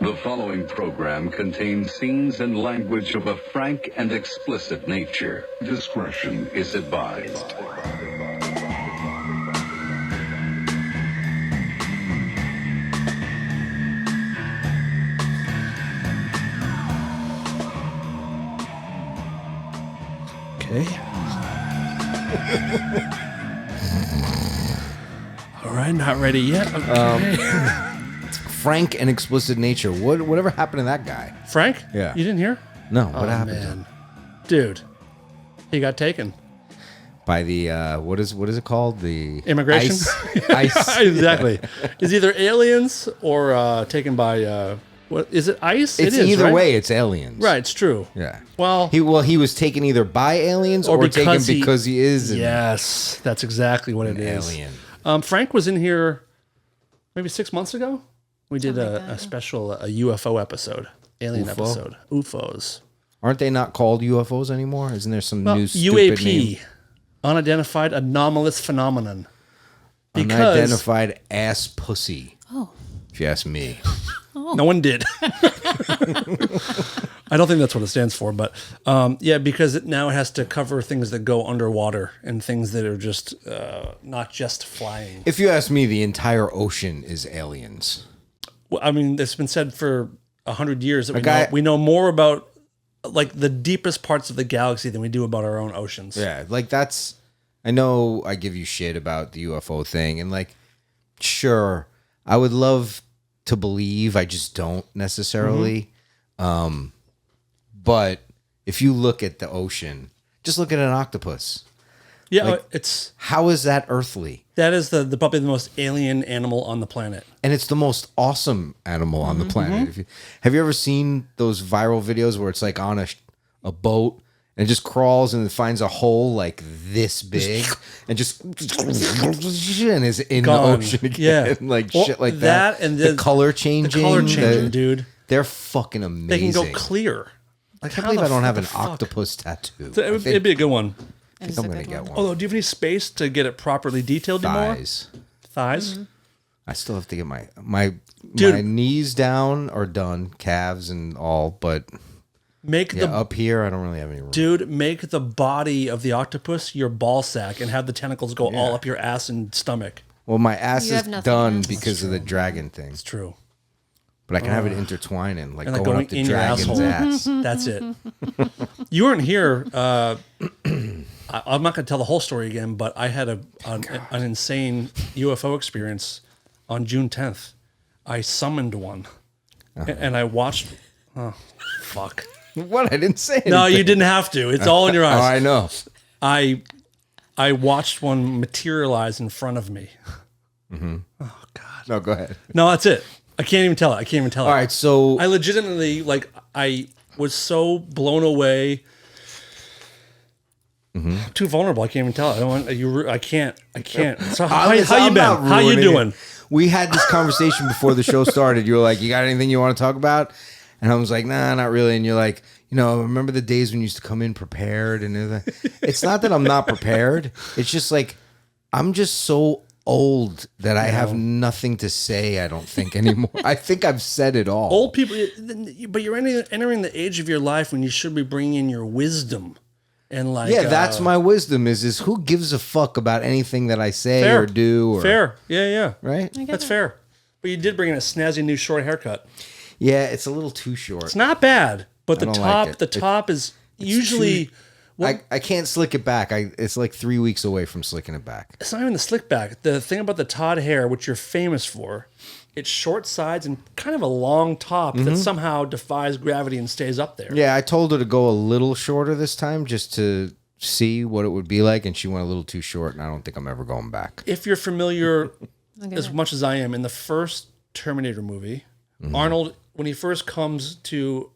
The following program contains scenes and language of a frank and explicit nature. Discretion is advised. Okay. All right, not ready yet. Okay. Frank and explicit nature. Whatever happened to that guy? Frank? Yeah. You didn't hear? No. What happened to Man. him? Dude, he got taken. By the what is it called? The Immigration? ICE. Exactly. It's either aliens or taken by what is it? ICE? It's it is, either right? way. It's aliens. Right, it's true. Yeah. Well, he was taken either by aliens or taken because he is. Yes, that's exactly what it is. Alien. Frank was in here maybe 6 months ago. We did a special a UFO episode, alien episode, UFOs. Aren't they not called UFOs anymore? Isn't there some new stupid UAP, name? unidentified anomalous phenomenon. Because Unidentified ass pussy. Oh. If you ask me. no one did. I don't think that's what it stands for, but yeah, because now it has to cover things that go underwater and things that are just not just flying. If you ask me, the entire ocean is aliens. Well, I mean, it's been said for 100 years that we know more about like the deepest parts of the galaxy than we do about our own oceans. Yeah, like that's. I know I give you shit about the UFO thing, and like, sure, I would love to believe. I just don't necessarily. But if you look at the ocean, just look at an octopus. Yeah, Like, it's How is that earthly? that is the probably the most alien animal on the planet. And it's the most awesome animal on the planet. Have you ever seen those viral videos where it's like on a boat and it just crawls and it finds a hole like this big and just and is in Gone. the ocean again? Yeah. Like Well, shit like that. and the color changing. The color changing, dude. They're fucking amazing. They can go clear. I can't believe I don't have an octopus tattoo. It'd be a good one. I think I'm going to get one. Although, do you have any space to get it properly detailed anymore? Thighs? I still have to get my Dude. knees down or done, calves and all, but Make the up here I don't really have any room. Dude, make the body of the octopus your ball sack and have the tentacles go all up your ass and stomach. Well, my ass You is have nothing done else. because of the dragon thing, It's true. but I can have it intertwining, like And like going going up the in your dragon's asshole. ass. That's it. You weren't here. I'm not going to tell the whole story again, but I had an insane UFO experience on June 10th. I summoned one, and I watched. Oh, fuck. What? I didn't say anything. No, you didn't have to. It's all in your Oh, eyes. I know. I watched one materialize in front of me. Oh, God. No, go ahead. No, that's it. I can't even tell it. All right, so I legitimately, I was so blown away. I'm too vulnerable. I can't even tell it. I don't want, I can't. So how you been? How you doing? We had this conversation before the show started. You were like, "You got anything you want to talk about?" And I was like, "Nah, not really." And you're like, remember the days when you used to come in prepared and everything? It's not that I'm not prepared. It's just like I'm just so old that I have nothing to say. I don't think anymore. I think I've said it all. Old people, but you're entering the age of your life when you should be bringing in your wisdom. And that's my wisdom is who gives a fuck about anything that I say or do? Or, fair. Yeah. Right? That's fair. But you did bring in a snazzy new short haircut. Yeah, it's a little too short. It's not bad, but I don't like it. the top is usually... I can't slick it back. It's like 3 weeks away from slicking it back. It's not even the slick back. The thing about the Todd hair, which you're famous for, it's short sides and kind of a long top that somehow defies gravity and stays up there. Yeah, I told her to go a little shorter this time just to see what it would be like, and she went a little too short, and I don't think I'm ever going back. If you're familiar as much as I am, in the first Terminator movie, Arnold, when he first comes to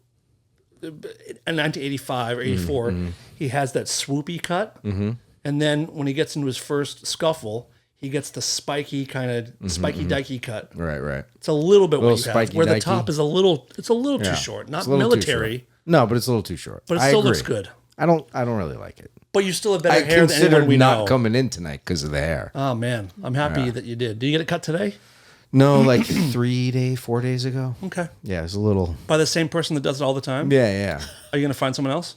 in 1985 or 84, he has that swoopy cut. And then when he gets into his first scuffle, he gets the spiky kind of spiky dikey cut. Right. It's a little bit what you have, spiky where the dikey. top is a little too short. Not military, No, but it's a little too short. but it I still agree. looks good. I don't really like it. But you still have better I hair than considered anyone we not know. coming in tonight because of the hair. Oh man, I'm happy that you did. Did you get it cut today? No, like 4 days ago. Okay. Yeah, it was a little. By the same person that does it all the time? Yeah. Are you going to find someone else?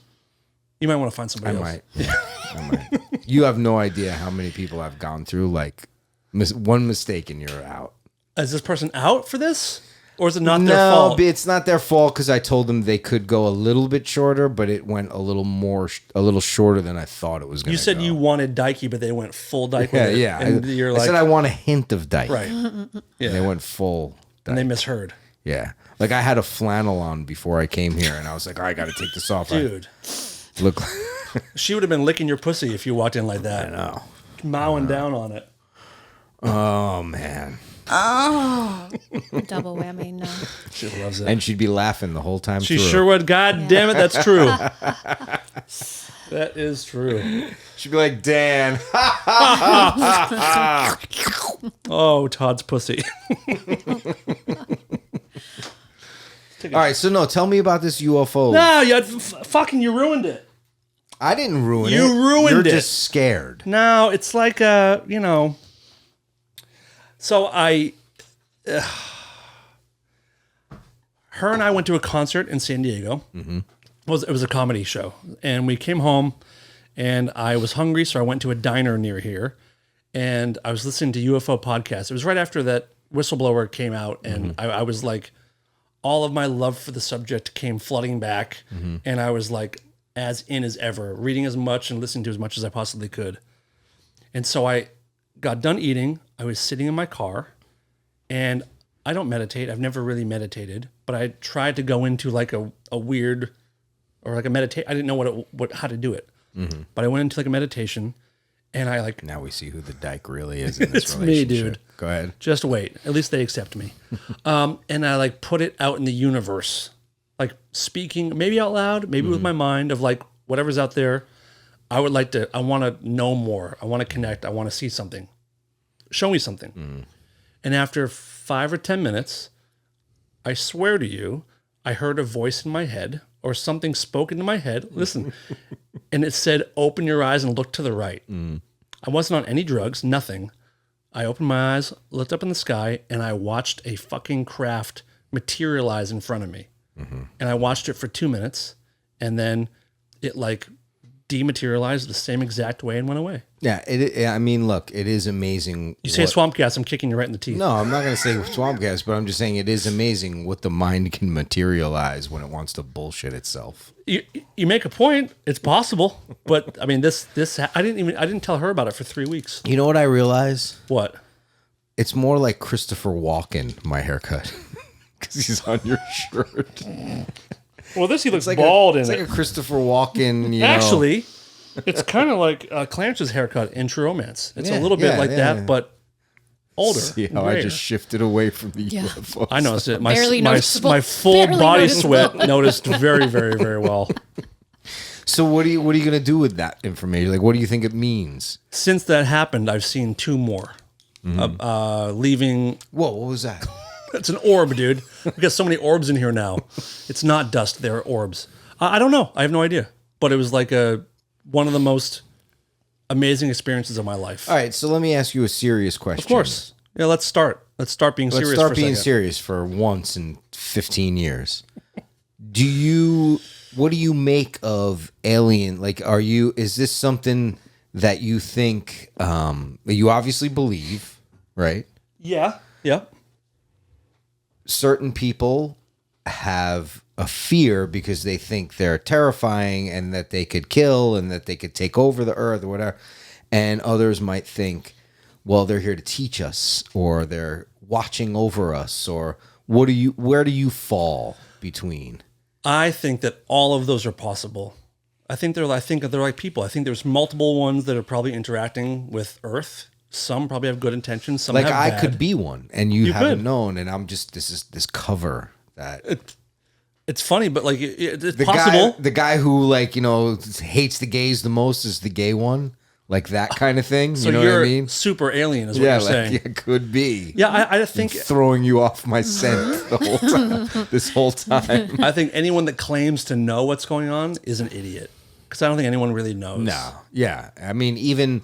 You might want to find somebody else. Might. Yeah, I might. You have no idea how many people I've gone through. Like, one mistake and you're out. Is this person out for this? Or is it not their fault? No, it's not their fault because I told them they could go a little bit shorter, but it went a little shorter than I thought it was going to go. You said you wanted Dikey, but they went full Dyke with it. Yeah. And you're like, I said I want a hint of Dyke. right. Yeah. And they went full Dyke. And they misheard. Yeah. Like I had a flannel on before I came here, and I was like, all right, I got to take this off. Dude. Look. She would have been licking your pussy if you walked in like that. I know. Mowing down on it. Oh, man. Oh, double whammy. No, She loves it. And she'd be laughing the whole time She through. sure would. God damn it, that's true. That is true. She'd be like, Dan. Oh, Todd's pussy. All right, so no, tell me about this UFO. No, fucking you ruined it. I didn't ruin it. You ruined You're it. just scared. No, it's like So her and I went to a concert in San Diego. Mm-hmm. It was a comedy show, and we came home, and I was hungry, so I went to a diner near here, and I was listening to UFO podcasts. It was right after that Whistleblower came out, and I was like, all of my love for the subject came flooding back, and I was like as in as ever, reading as much and listening to as much as I possibly could. And so I got done eating. I was sitting in my car, and I don't meditate. I've never really meditated, but I tried to go into like a weird or like a meditate. I didn't know how to do it, but I went into like a meditation, and I like. Now we see who the dyke really is in this It's relationship. me, dude. Go ahead. Just wait. At least they accept me. And I like put it out in the universe, like speaking maybe out loud, maybe with my mind of like whatever's out there. I want to know more. I want to connect. I want to see something. Show me something. And after 5 or 10 minutes, I swear to you, I heard a voice in my head or something spoke into my head. Listen. And it said, open your eyes and look to the right. I wasn't on any drugs, nothing. I opened my eyes, looked up in the sky, and I watched a fucking craft materialize in front of me. And I watched it for 2 minutes, and then it like dematerialized the same exact way and went away. Yeah, I mean, look, it is amazing. You say swamp gas, I'm kicking you right in the teeth. No, I'm not going to say swamp gas, but I'm just saying it is amazing what the mind can materialize when it wants to bullshit itself. You make a point. It's possible, but I mean, this I didn't tell her about it for 3 weeks. You know what I realize? What? It's more like Christopher Walken, my haircut, because he's on your shirt. Well, he looks Like bald it's in like it. a Christopher Walken. You know. Actually, it's kind of like Clarence's haircut in True Romance. It's a little bit like that, but older. See how I grayer. just shifted away from the UFO. I noticed it. My Barely noticeable. my full Barely body noticeable. sweat noticed very, very, very well. So what are you going to do with that information? Like, what do you think it means? Since that happened, I've seen 2 more. Leaving. Whoa, what was that? It's an orb, dude. We got so many orbs in here now. It's not dust; they're orbs. I don't know. I have no idea. But it was like one of the most amazing experiences of my life. All right, so let me ask you a serious question. Of course. Yeah. Let's start. Let's start being serious. Let's start for a being second. serious for once in 15 years. What do you make of alien? Like, is this something that you think, you obviously believe, right? Yeah. Yeah. Certain people have a fear because they think they're terrifying and that they could kill and that they could take over the earth or whatever. And others might think, well, they're here to teach us or they're watching over us, or where do you fall between? I think that all of those are possible. I think they're like people. I think there's multiple ones that are probably interacting with Earth. Some probably have good intentions. Some Like have I bad. could be one and you haven't could. known, and I'm just this cover that It's funny, but like it's the possible. the guy who like hates the gays the most is the gay one, like that kind of thing. So you know you're what I mean? super alien, is what Yeah, you're saying. like, yeah, could be. Yeah, I think Throwing you off my scent the whole time. This whole time. I think anyone that claims to know what's going on is an idiot, because I don't think anyone really knows. No, yeah. I mean, even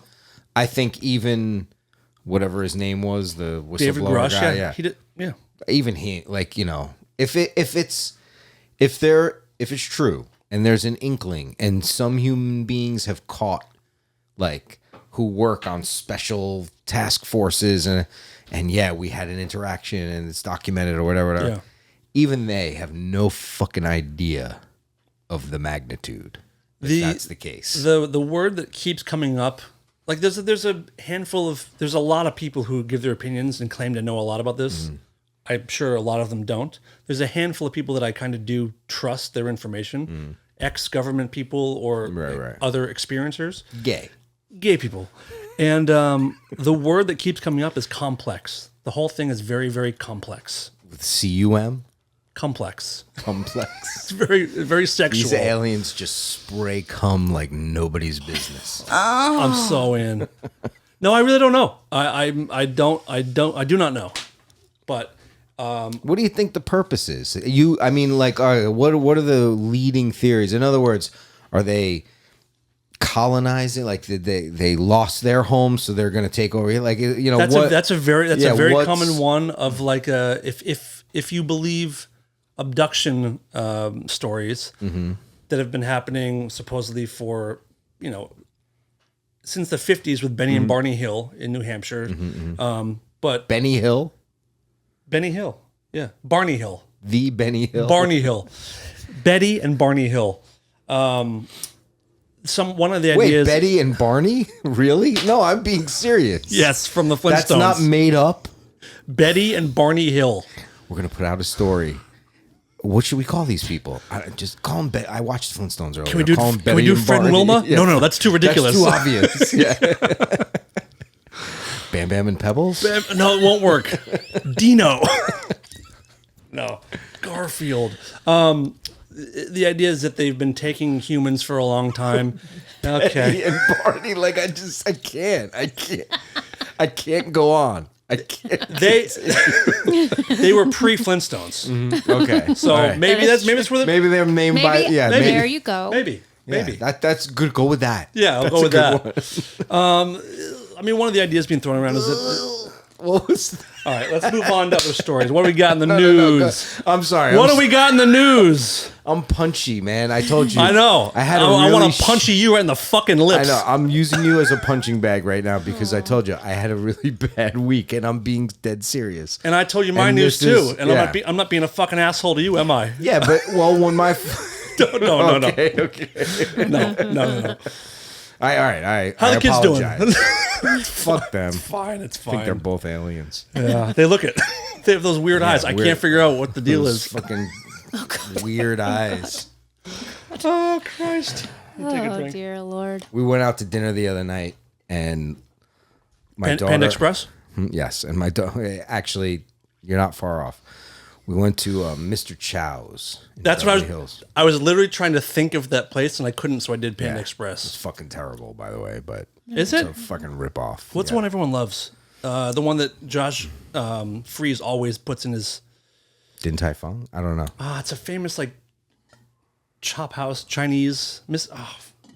whatever his name was, the David whistleblower Grush, guy. yeah. He did, yeah. Even he, like, you know, if it's true and there's an inkling and some human beings have caught, like, who work on special task forces and yeah, we had an interaction and it's documented or whatever. Yeah. Even they have no fucking idea of the magnitude. If that's the case. The word that keeps coming up, like there's a handful of, there's a lot of people who give their opinions and claim to know a lot about this. I'm sure a lot of them don't. There's a handful of people that I kind of do trust their information. Ex-government people or other experiencers. Gay people. And the word that keeps coming up is complex. The whole thing is very, very complex. With C-U-M? Complex. Complex. It's very, very sexual. These aliens just spray cum like nobody's business. I'm so in. No, I really don't know. I do not know. But what do you think the purpose is? I mean, like, what are the leading theories? In other words, are they colonizing? Like, they lost their home, so they're going to take over here? Like, you know, that's a very common one of like if you believe abduction stories that have been happening supposedly for, you know, since the 50s with Benny and Barney Hill in New Hampshire. But Benny Hill? Benny Hill. Yeah. Barney Hill. The Benny Hill? Barney Hill. Betty and Barney Hill. One of the ideas. Wait, Betty and Barney? Really? No, I'm being serious. Yes, from the Flintstones. That's not made up? Betty and Barney Hill. We're going to put out a story. What should we call these people? Just call them Betty. I watched the Flintstones earlier. Can we do Fred and Wilma? Yeah. No, that's too ridiculous. That's too obvious. Yeah. Bam Bam and Pebbles? No, it won't work. Dino. No. Garfield. The idea is that they've been taking humans for a long time. Okay. And Barney, like, I can't go on. I can't. They were pre-Flintstones. Okay. So right. maybe that's where maybe they're named by maybe. There you go. Maybe. That's good. Go with that. Yeah, I'll go with that. I mean, one of the ideas being thrown around is that. What was that? All right, let's move on to other stories. What do we got in the news? I'm sorry. What do we got in the news? I'm punchy, man. I told you. I know. I want to punch you right in the fucking lips. I know. I'm using you as a punching bag right now because I told you I had a really bad week and I'm being dead serious. And I told you my news too. And I'm not being a fucking asshole to you, am I? Yeah, but when my no. Okay. No. All right. How the kids doing? Fuck them. It's fine. I think they're both aliens. Yeah, they look it. They have those weird eyes. I can't figure out what the deal those is. Fucking weird eyes. Oh Christ! Oh dear Lord. We went out to dinner the other night, and my daughter. Panda Express. Yes, and my daughter. Actually, you're not far off. We went to Mr. Chow's. That's what I was literally trying to think of that place, and I couldn't, so I did Panda Express. It's fucking terrible, by the way, but is it? It's a fucking ripoff. What's the one everyone loves? The one that Josh Freeze always puts in his. Din Tai Fung? I don't know. It's a famous like chop house Chinese.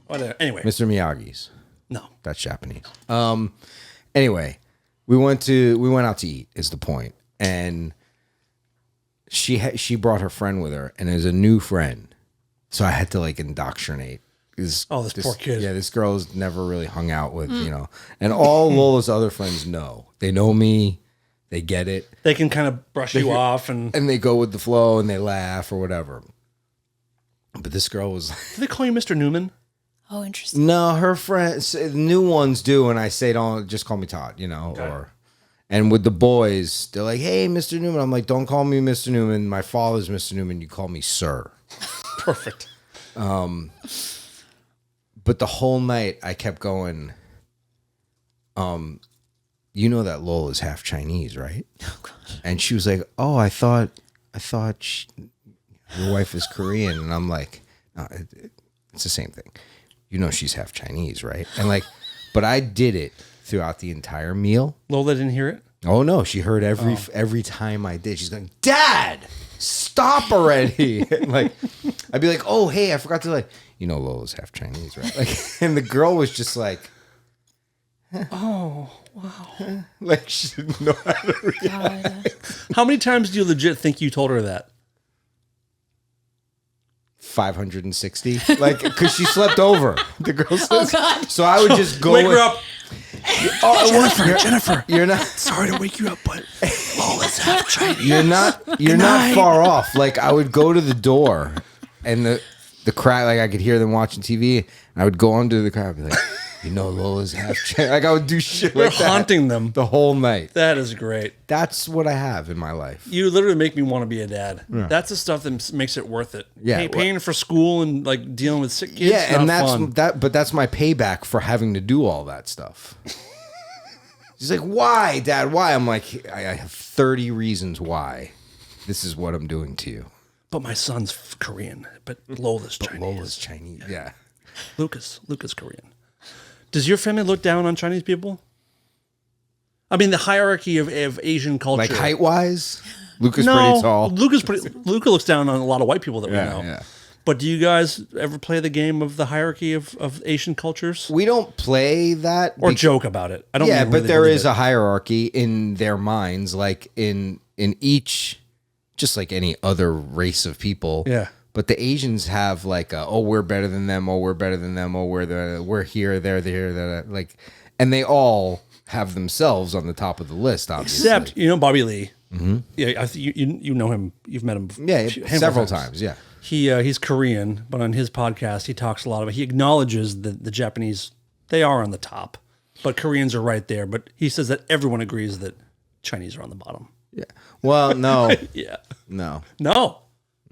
Whatever. Anyway, Mr. Miyagi's. No, that's Japanese. Anyway, we went out to eat. Is the point, and. She brought her friend with her, and it was a new friend, so I had to like indoctrinate. This poor kid. Yeah, this girl's never really hung out with, and all Lola's other friends know. They know me, they get it. They can kind of brush you off, and they go with the flow, and they laugh or whatever. But this girl was. Do they call you Mr. Newman? Oh, interesting. No, her friends, new ones do, and I say, don't just call me Todd, okay. or. And with the boys, they're like, hey, Mr. Newman. I'm like, don't call me Mr. Newman. My father's Mr. Newman. You call me sir. Perfect. But the whole night I kept going, you know that Lola's half Chinese, right? Oh, gosh. And she was like, oh, I thought your wife is Korean. And I'm like, no, it's the same thing. You know she's half Chinese, right? And like, but I did it throughout the entire meal. Lola didn't hear it? Oh no, she heard every time I did. She's going, Dad, stop already. Like, I'd be like, oh hey, I forgot to Lola's half Chinese, right? Like, and the girl was just like, Like she didn't know how to read. God. How many times do you legit think you told her that? 560, like because she slept over. The girl says. Oh, God. So I would just go. Wake her up. Oh, Jennifer, you're not. Sorry to wake you up, but Lola's half Chinese. You're not far off. Like I would go to the door, and the crowd, like I could hear them watching TV, and I would go onto the crowd and be like, Lola's half Chinese. Like I would do shit You're like that haunting them. the whole night. That is great. That's what I have in my life. You literally make me want to be a dad. That's the stuff that makes it worth it. Yeah. Paying for school and like dealing with sick kids. Yeah, and not that's fun. that. But that's my payback for having to do all that stuff. She's like, "Why, Dad? Why?" I'm like, "I have 30 reasons why. This is what I'm doing to you." But my son's Korean. But Lola's Chinese. Lola's Chinese. Yeah. Lucas Korean. Does your family look down on Chinese people? I mean, the hierarchy of Asian culture. Like height wise, Luca's no, pretty tall. Luca looks down on a lot of white people that we know. Yeah. But do you guys ever play the game of the hierarchy of Asian cultures? We don't play that Or joke about it? I don't. Yeah, mean but really there believe is it. a hierarchy in their minds, like in each, just like any other race of people. Yeah. But the Asians have like, we're better than them. Oh, we're better than them. Oh, we're here, they're there, like, and they all have themselves on the top of the list. Obviously, Except Bobby Lee. Mm-hmm. Yeah, you know him. You've met him. Yeah, several times. Yeah. He's Korean, but on his podcast he talks a lot about. He acknowledges that the Japanese, they are on the top, but Koreans are right there. But he says that everyone agrees that Chinese are on the bottom. Yeah. Well, no. Yeah. No.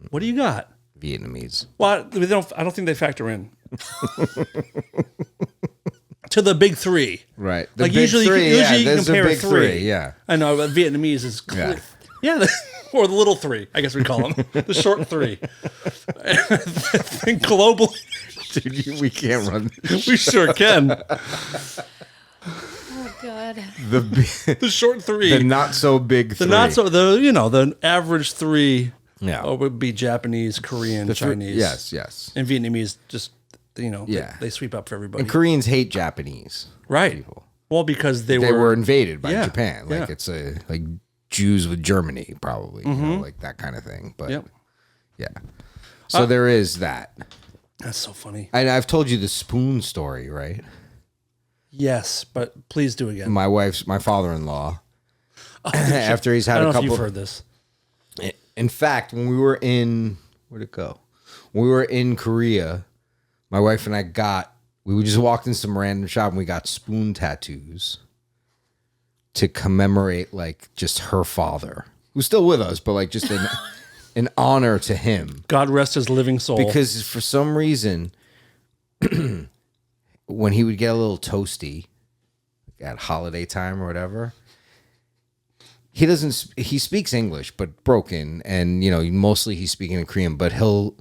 What do you got? Vietnamese. Well, I don't think they factor in to the big three. Right. Like usually you there's compare a big three. Yeah. I know, but Vietnamese is yeah. Or the little three, I guess we call them the short three. And globally, Dude, we can't run. we sure can. Oh, God. The short three, The not so big three. the average three. Yeah. Would be Japanese, Korean, Chinese. Yes. And Vietnamese just Yeah. they sweep up for everybody. And Koreans hate Japanese. Right. People. Well, because they They were were invaded by Yeah, Japan. Like yeah. it's like Jews with Germany, probably. Like that kind of thing. But Yep. yeah. So there is that. That's so funny. And I've told you the spoon story, right? Yes, but please do again. My father-in-law, after he's had I don't a know if couple. you've heard this. In fact, when we were in, where'd it go? When we were in Korea, my wife and we just walked in some random shop and we got spoon tattoos to commemorate like just her father, who's still with us, but like just an honor to him. God rest his living soul. Because for some reason, when he would get a little toasty at holiday time or whatever, he speaks English, but broken. And, mostly he's speaking in Korean, but he'll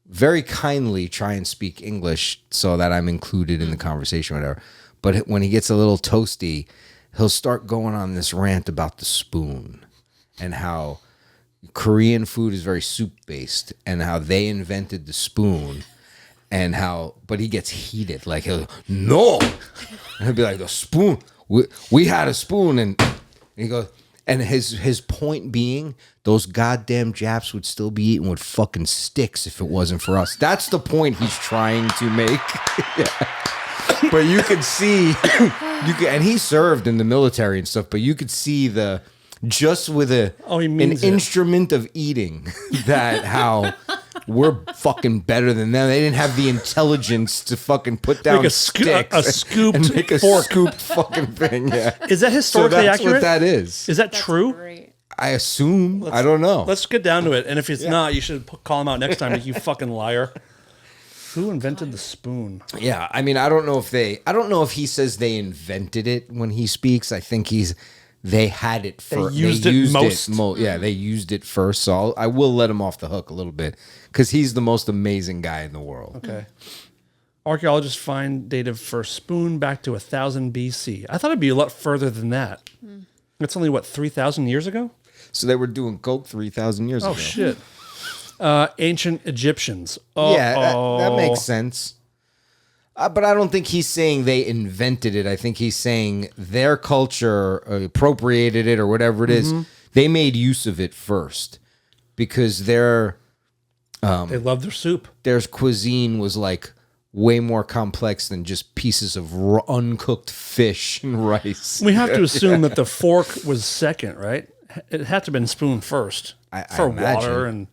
very kindly try and speak English so that I'm included in the conversation or whatever. But when he gets a little toasty, he'll start going on this rant about the spoon and how Korean food is very soup based and how they invented the spoon and but he gets heated. Like no, and he'll be like, the spoon, we had a spoon. And he goes, and his point being, those goddamn Japs would still be eating with fucking sticks if it wasn't for us. That's the point he's trying to make. But you could see, and he served in the military and stuff, but you could see just with an instrument of eating that how we're fucking better than them. They didn't have the intelligence to fucking put down sticks and make a scooped fucking thing. Yeah. Is that historically that's accurate? What that is. Is that That's true? great. I assume. I don't know. Let's get down to it. And if it's not, you should call him out next time. You fucking liar. Who invented the spoon? Yeah, I mean, I don't know if he says they invented it when he speaks. I think they had it first. They used it most. They used it first. So I will let him off the hook a little bit because he's the most amazing guy in the world. Okay. Archaeologists find date of first spoon back to 1000 BC. I thought it'd be a lot further than that. That's only 3,000 years ago? So they were doing coke 3,000 years ago. Oh shit. Ancient Egyptians. Yeah, that makes sense. But I don't think he's saying they invented it. I think he's saying their culture appropriated it or whatever it is. They made use of it first because they love their soup. their cuisine was like way more complex than just pieces of uncooked fish and rice. We have to assume that the fork was second, right? It had to have been spoon first for imagine. water. And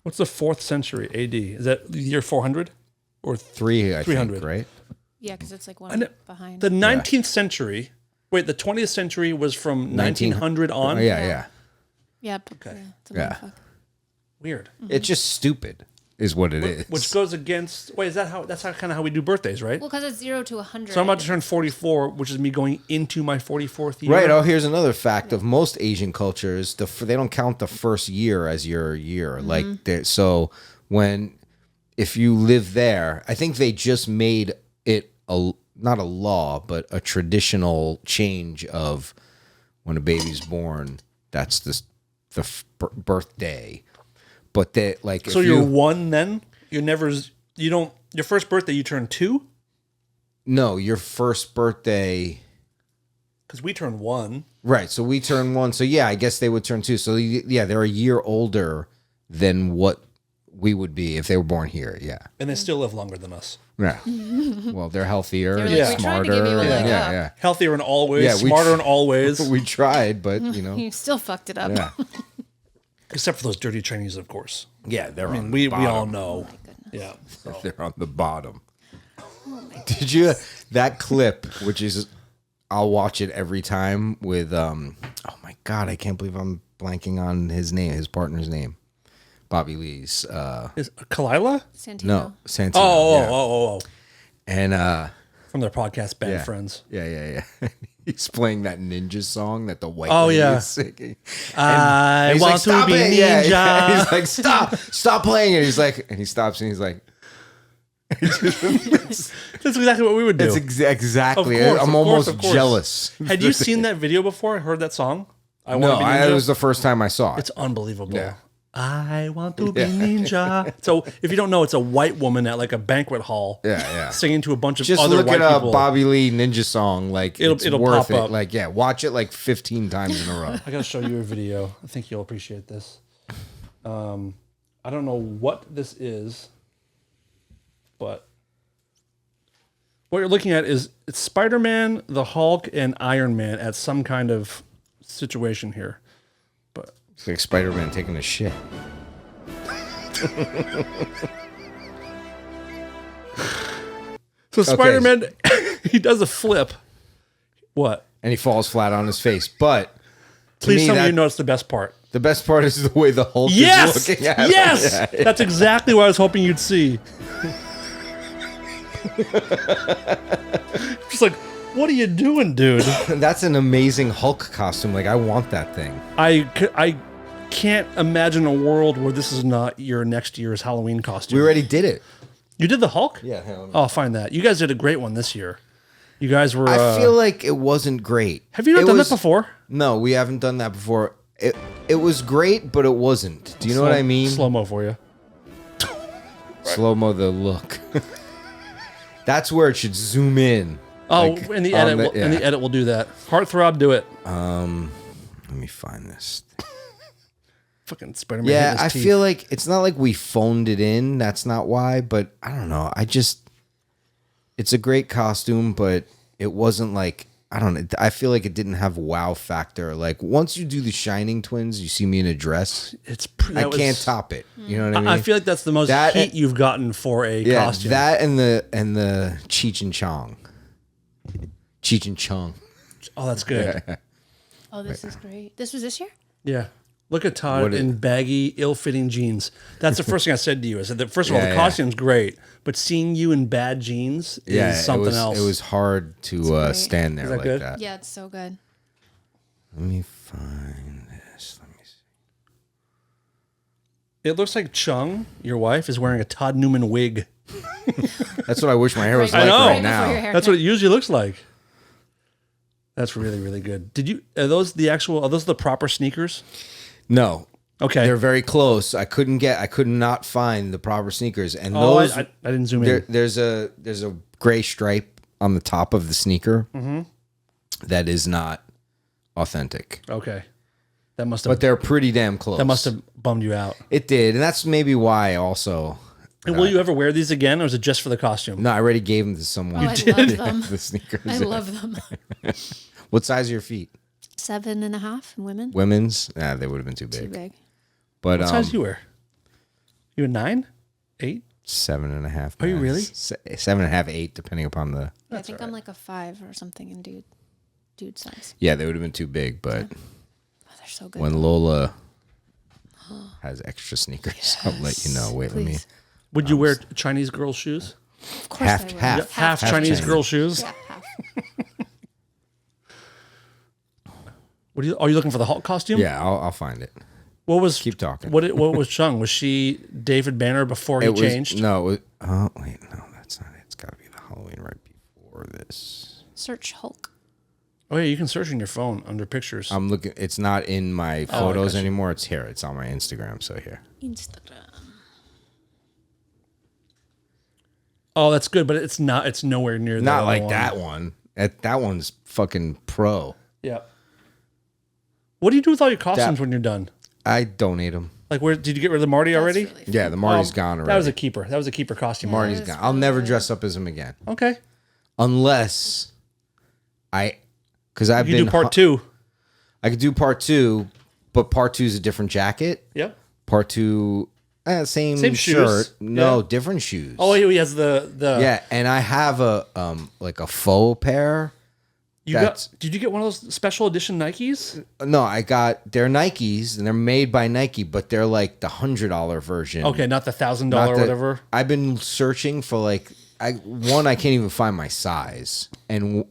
what's the 4th century AD? Is that the year 400 or 300, I 300? think, right? Yeah, because it's like one behind. The 19th century. Wait, the 20th century was from 1900 on. Oh, yeah. Yep. Okay. It's a Yeah. mindfuck. Weird. It's just stupid, is what it is. Which goes against. Wait, is that how? That's kind of how we do birthdays, right? Well, because it's 0 to 100. So I'm about to turn 44, which is me going into my 44th year. Right. Oh, here's another fact of most Asian cultures: they don't count the first year as your year. Like, so if you live there, I think they just made it not a law, but a traditional change of when a baby's born. That's the birthday. But that like So you're 1 then. You don't. Your first birthday, you turn 2 no, your first birthday. because we turn 1. Right. So we turn 1. So yeah, I guess they would turn 2. So yeah, they're a year older than what we would be if they were born here. Yeah. And they still live longer than us. Yeah. Well, they're healthier, They're and like, "We tried to smarter. give you a leg yeah, up." yeah. Healthier in all ways, Yeah, smarter in all ways, We tried, but you know. You still fucked it up. Yeah. except for those dirty Chinese, of course. Yeah, they're I mean, on we the bottom. all know. Goodness. Yeah. So. They're on the bottom. Did you that clip, which is I'll watch it every time with oh my god, I can't believe I'm blanking on his partner's name. Bobby Lee's Is Kalila? Santino. no, Santino. Oh. And From their podcast, Band yeah. Friends. Yeah. He's playing that ninja song that the white Oh, lady yeah. is singing. I He's want like, to "Stop be it." ninja. Yeah. He's like, stop playing it. He's like, and he stops and he's like, That's exactly what we would do. it's exactly. Of course, I'm of almost course. jealous. Had you seen that video before? Heard that song? I No, Want to Be Ninja? it was the first time I saw it. It's unbelievable. Yeah. I want to be ninja. So if you don't know, it's a white woman at like a banquet hall. Yeah. Singing to a bunch of Just other look white at a people. Bobby Lee ninja song. Like It'll it's worth pop it. up. Like watch it like 15 times in a row. I gotta show you a video. I think you'll appreciate this. I don't know what this is, but what you're looking at is it's Spider-Man, the Hulk, and Iron Man at some kind of situation here. But It's like Spider-Man taking a shit. so Spider-Man, he does a flip. What? And he falls flat on his face. But to Please me, tell me you notice the best part. the best part is the way the Hulk Yes! is looking at him. Yes! Yeah. That's exactly what I was hoping you'd see. Just like, what are you doing, dude? That's an amazing Hulk costume. Like, I want that thing. I can't imagine a world where this is not your next year's Halloween costume. We already did it. You did the Hulk? Yeah. Oh, I'll find that. You guys did a great one this year. You guys were... I feel like it wasn't great. have you not done that before? No, we haven't done that before. It was great, but it wasn't. Do you know what I mean? Slow-mo for you. Slow-mo the look. That's where it should zoom in. Oh, Like, in the on edit, the- in the yeah. edit, we'll do that. Heartthrob, do it. Let me find this. Fucking Spider-Man. Yeah, hitting his I teeth. feel like it's not like we phoned it in. That's not why, but I don't know. It's a great costume, but it wasn't like, I don't know. I feel like it didn't have wow factor. Like once you do the Shining Twins, you see me in a dress. I can't top it. You know what I mean? I feel like that's the most That- heat you've gotten for a yeah, costume. that and the Cheech and Chong. Cheech and Chong. Oh, that's good. Oh, this is great. This was this year? Yeah. Look at Todd What in baggy, ill-fitting jeans. That's the first thing I said to you. I said that first of all, Yeah, the yeah. costume's great, but seeing you in bad jeans is something else. It was hard to great. stand there Is that like good? that. Yeah, it's so good. Let me find this. Let me see. It looks like Chung, your wife, is wearing a Todd Newman wig. That's what I wish my hair was Right like know. right before now. your haircut. That's what it usually looks like. That's really, really good. Are those the proper sneakers? No, Okay. They're very close. I could not find the proper sneakers, and Oh, those I didn't zoom in. there's a gray stripe on the top of the sneaker that is not authentic. Okay. That must But have they're pretty damn close. that must have bummed you out. It did, and that's maybe why also. And will you ever wear these again, or is it just for the costume? No, I already gave them to someone. Oh, I love them. The sneakers. I love them. What size are your feet? 7.5 in women. Women's? Nah, they would have been too big. Too big. But What size do you wear? You a 9? 8? 7.5. Are you really? 7.5, 8, depending upon the. I think I'm like a 5 or something in dude size. Yeah, they would have been too big. But Oh, they're so good. when Lola has extra sneakers, I'll let you know. Wait, Please. Would you wear Chinese girl shoes? Of course Half- I would. half. Half Chinese Chinese. girl shoes? Yeah, half. Are you looking for the Hulk costume? Yeah, I'll find it. What was Keep talking. What was Chung? Was she David Banner before he It was changed? no. It was, oh wait, no, that's not it. It's got to be the Halloween right before this. Search Hulk. Oh yeah, you can search in your phone under pictures. I'm looking. It's not in my I photos gotcha. anymore. It's here. It's on my Instagram. So here. Instagram. Oh, that's good, but it's not. It's nowhere near Not the like one. that one. That one's fucking pro. Yeah. What do you do with all your costumes when you're done? I donate them. Like, where did you get rid of the Marty already? That's really Yeah, the Marty's Oh, gone already. That was a keeper. That was a keeper costume. Marty's That gone. was I'll really never good. dress up as him again, Okay. unless because I've You been can do part 2. I could do part 2, but part 2 is a different jacket. Yep. Part 2, same Same shirt. shoes. No, Yeah. different shoes. Oh, he has the yeah, and I have a like a faux pair. Did you get one of those special edition Nikes? No, they're Nikes and they're made by Nike, but they're like the $100 version. Okay, not the $1,000 Not or the- whatever. I've been searching for like I can't even find my size, and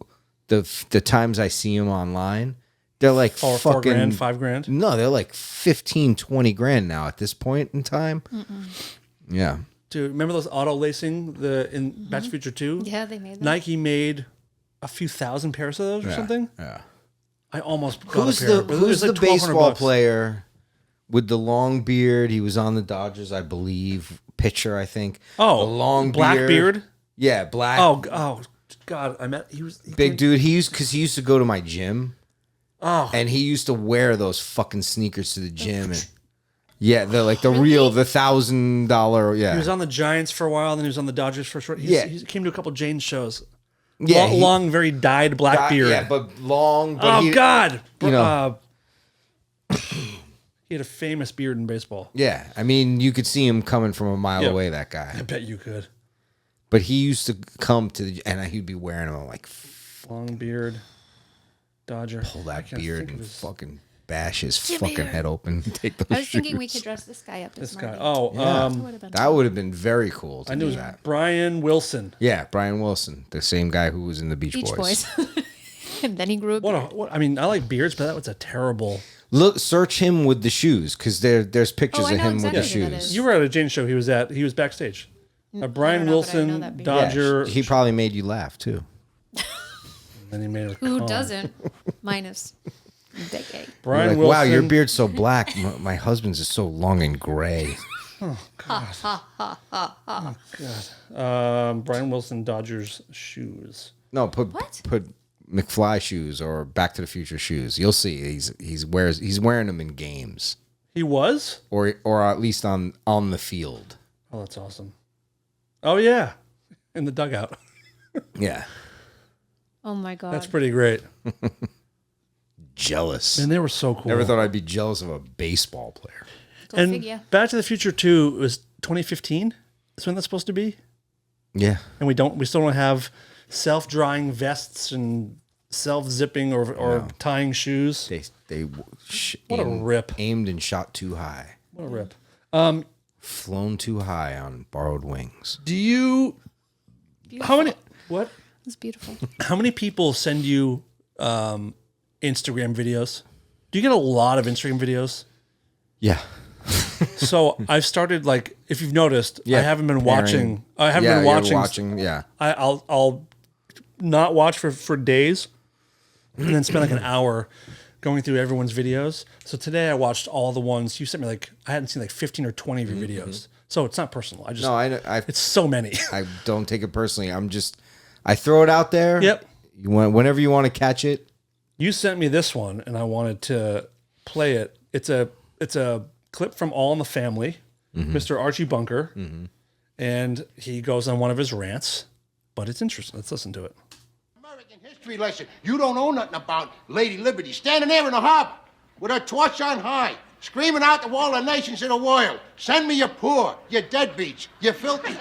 the times I see them online, they're like Four fucking grand, $5,000. No, they're like 15, 20 grand now at this point in time. Yeah, Dude, remember those auto lacing in Back to the Future 2? Yeah, they made that. Nike made a few thousand pairs of those or something. Yeah. I almost got Who's a pair. the but it was like $1,200 baseball player with the long beard? He was on the Dodgers, I believe. Pitcher, I think. Oh, the long black beard. Yeah, black. Oh, God! He was big dude. He used to go to my gym. Oh, And he used to wear those fucking sneakers to the gym. And yeah, they're like the real, the $1,000. Yeah. he was on the Giants for a while, and then he was on the Dodgers for a short. Yeah. He came to a couple James shows. Yeah. Long, very dyed black beard. Yeah, but long. But Oh God! you know. He had a famous beard in baseball. Yeah. I mean, you could see him coming from a mile Yeah. away, that guy. I bet you could. But he used to come to the, and he'd be wearing them. I'm like, Long beard, Dodger. pull I that can't beard think of and his- fucking bash his Jimmy. fucking head open. Take those I was thinking we shoes. could dress this guy up as This guy. Marty. Oh, Yeah. That would have been That would have been very cool to I knew do it was that. Brian Wilson. Yeah, Brian Wilson, the same guy who was in the Beach Beach Boys. Boys. And then he grew up. I mean, I like beards, but that was a terrible. Look, search him with the shoes because there's pictures Oh, I of know him exactly with the who that shoes. is. You were at a James show. He was backstage. Brian I don't know, but I know Wilson, that beard. Dodger. He probably made you laugh too. Then he made a Who con. doesn't? Minus decade. Brian Like, Wilson. wow, your beard's so black. My husband's is so long and gray. Brian Wilson, Dodgers shoes. No, put What? McFly shoes or Back to the Future shoes. You'll see. He's wearing them in games He was. or at least on the field. Oh, that's awesome. Oh yeah, in the dugout. Yeah, Oh my God. That's pretty great. jealous. And they were so cool. Never thought I'd be jealous of a baseball player. Go And figure. Back to the Future 2 was 2015. That's when that's supposed to be. Yeah, And we still don't have self-drying vests and self-zipping or tying shoes. they What a rip. aimed and shot too high, What a rip. flown too high on borrowed wings. Do you? Beautiful. How many? What? It's beautiful. How many people send you Instagram videos? Do you get a lot of Instagram videos? Yeah, So I've started, like, if you've noticed, I haven't been pairing. watching. I haven't yeah, been you're watching. watching. Yeah, I'll not watch for days, and then spend like an hour going through everyone's videos. So today I watched all the ones you sent me. Like I hadn't seen like 15 or 20 of your videos. So it's not personal. It's so many. I don't take it personally. I throw it out there. Yep. Whenever you want to catch it. You sent me this one, and I wanted to play it. It's a clip from All in the Family, Mr. Archie Bunker, and he goes on one of his rants. But it's interesting. Let's listen to it. American history lesson. You don't know nothing about Lady Liberty standing there in the harbor with her torch on high, screaming out to all the nations of the world, send me your poor, your deadbeats, you filthy.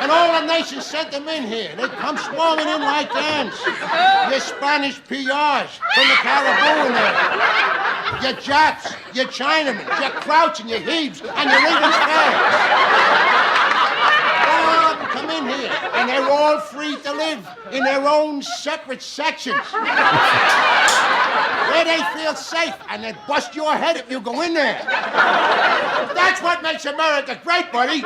And all the nations sent them in here. They come swarming in like ants. Your Spanish PRs from the Caribbean there. Your Japs, your Chinamen, your Crouch and your Heaves, and your Lincoln Flags. All of them come in here, and they're all free to live in their own separate sections. Where they feel safe, and they bust your head if you go in there. That's what makes America great, buddy.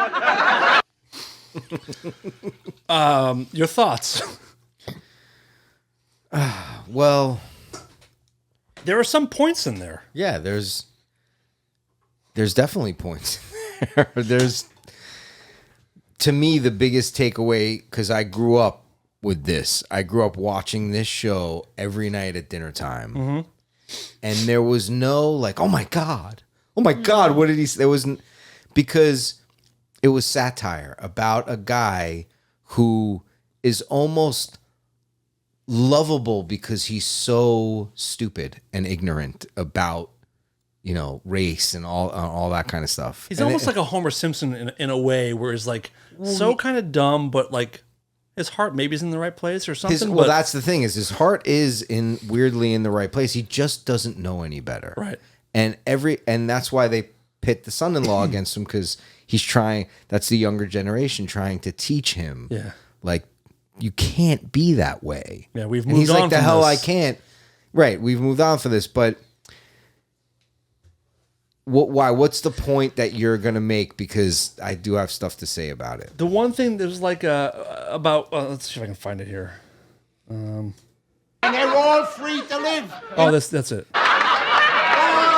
Your thoughts? Well, there are some points in there. yeah, there's definitely points. There's, to me, the biggest takeaway, because I grew up with this. I grew up watching this show every night at dinner time. And there was no like, oh my God, what did he say? There wasn't, because it was satire about a guy who is almost lovable because he's so stupid and ignorant about, race and all that kind of stuff. He's almost like a Homer Simpson in a way, where he's like so kind of dumb, but like his heart maybe is in the right place or something. Well, that's the thing, is his heart is weirdly in the right place. He just doesn't know any better. Right. And that's why they pit the son-in-law against him, because he's trying. That's the younger generation trying to teach him. Yeah. Like, you can't be that way. Yeah, we've And moved he's on like, the from hell this. I can't. Right, we've moved on for this, but why? What's the point that you're gonna make? Because I do have stuff to say about it. The one thing there's like about let's see if I can find it here. And they're all free to live. Oh, that's it. All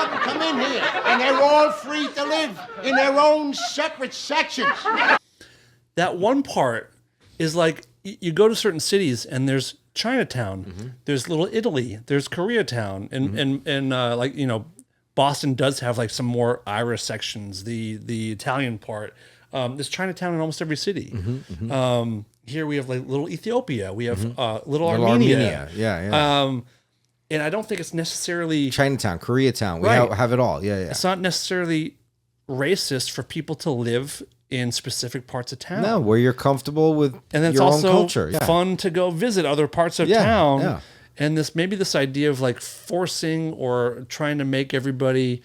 of them come in here, and they're all free to live in their own separate sections. That one part is like you go to certain cities and there's Chinatown, there's Little Italy, there's Koreatown, and like Boston does have like some more Irish sections, the Italian part. There's Chinatown in almost every city. Here we have like Little Ethiopia, we have Little Armenia. Yeah. And I don't think it's necessarily Chinatown, Koreatown. We Right. have it all. Yeah. it's not necessarily racist for people to live in specific parts of town. No, where you're comfortable with And then it's your own also culture. Yeah. fun to go visit other parts of Yeah, town. yeah. And this idea of like forcing or trying to make everybody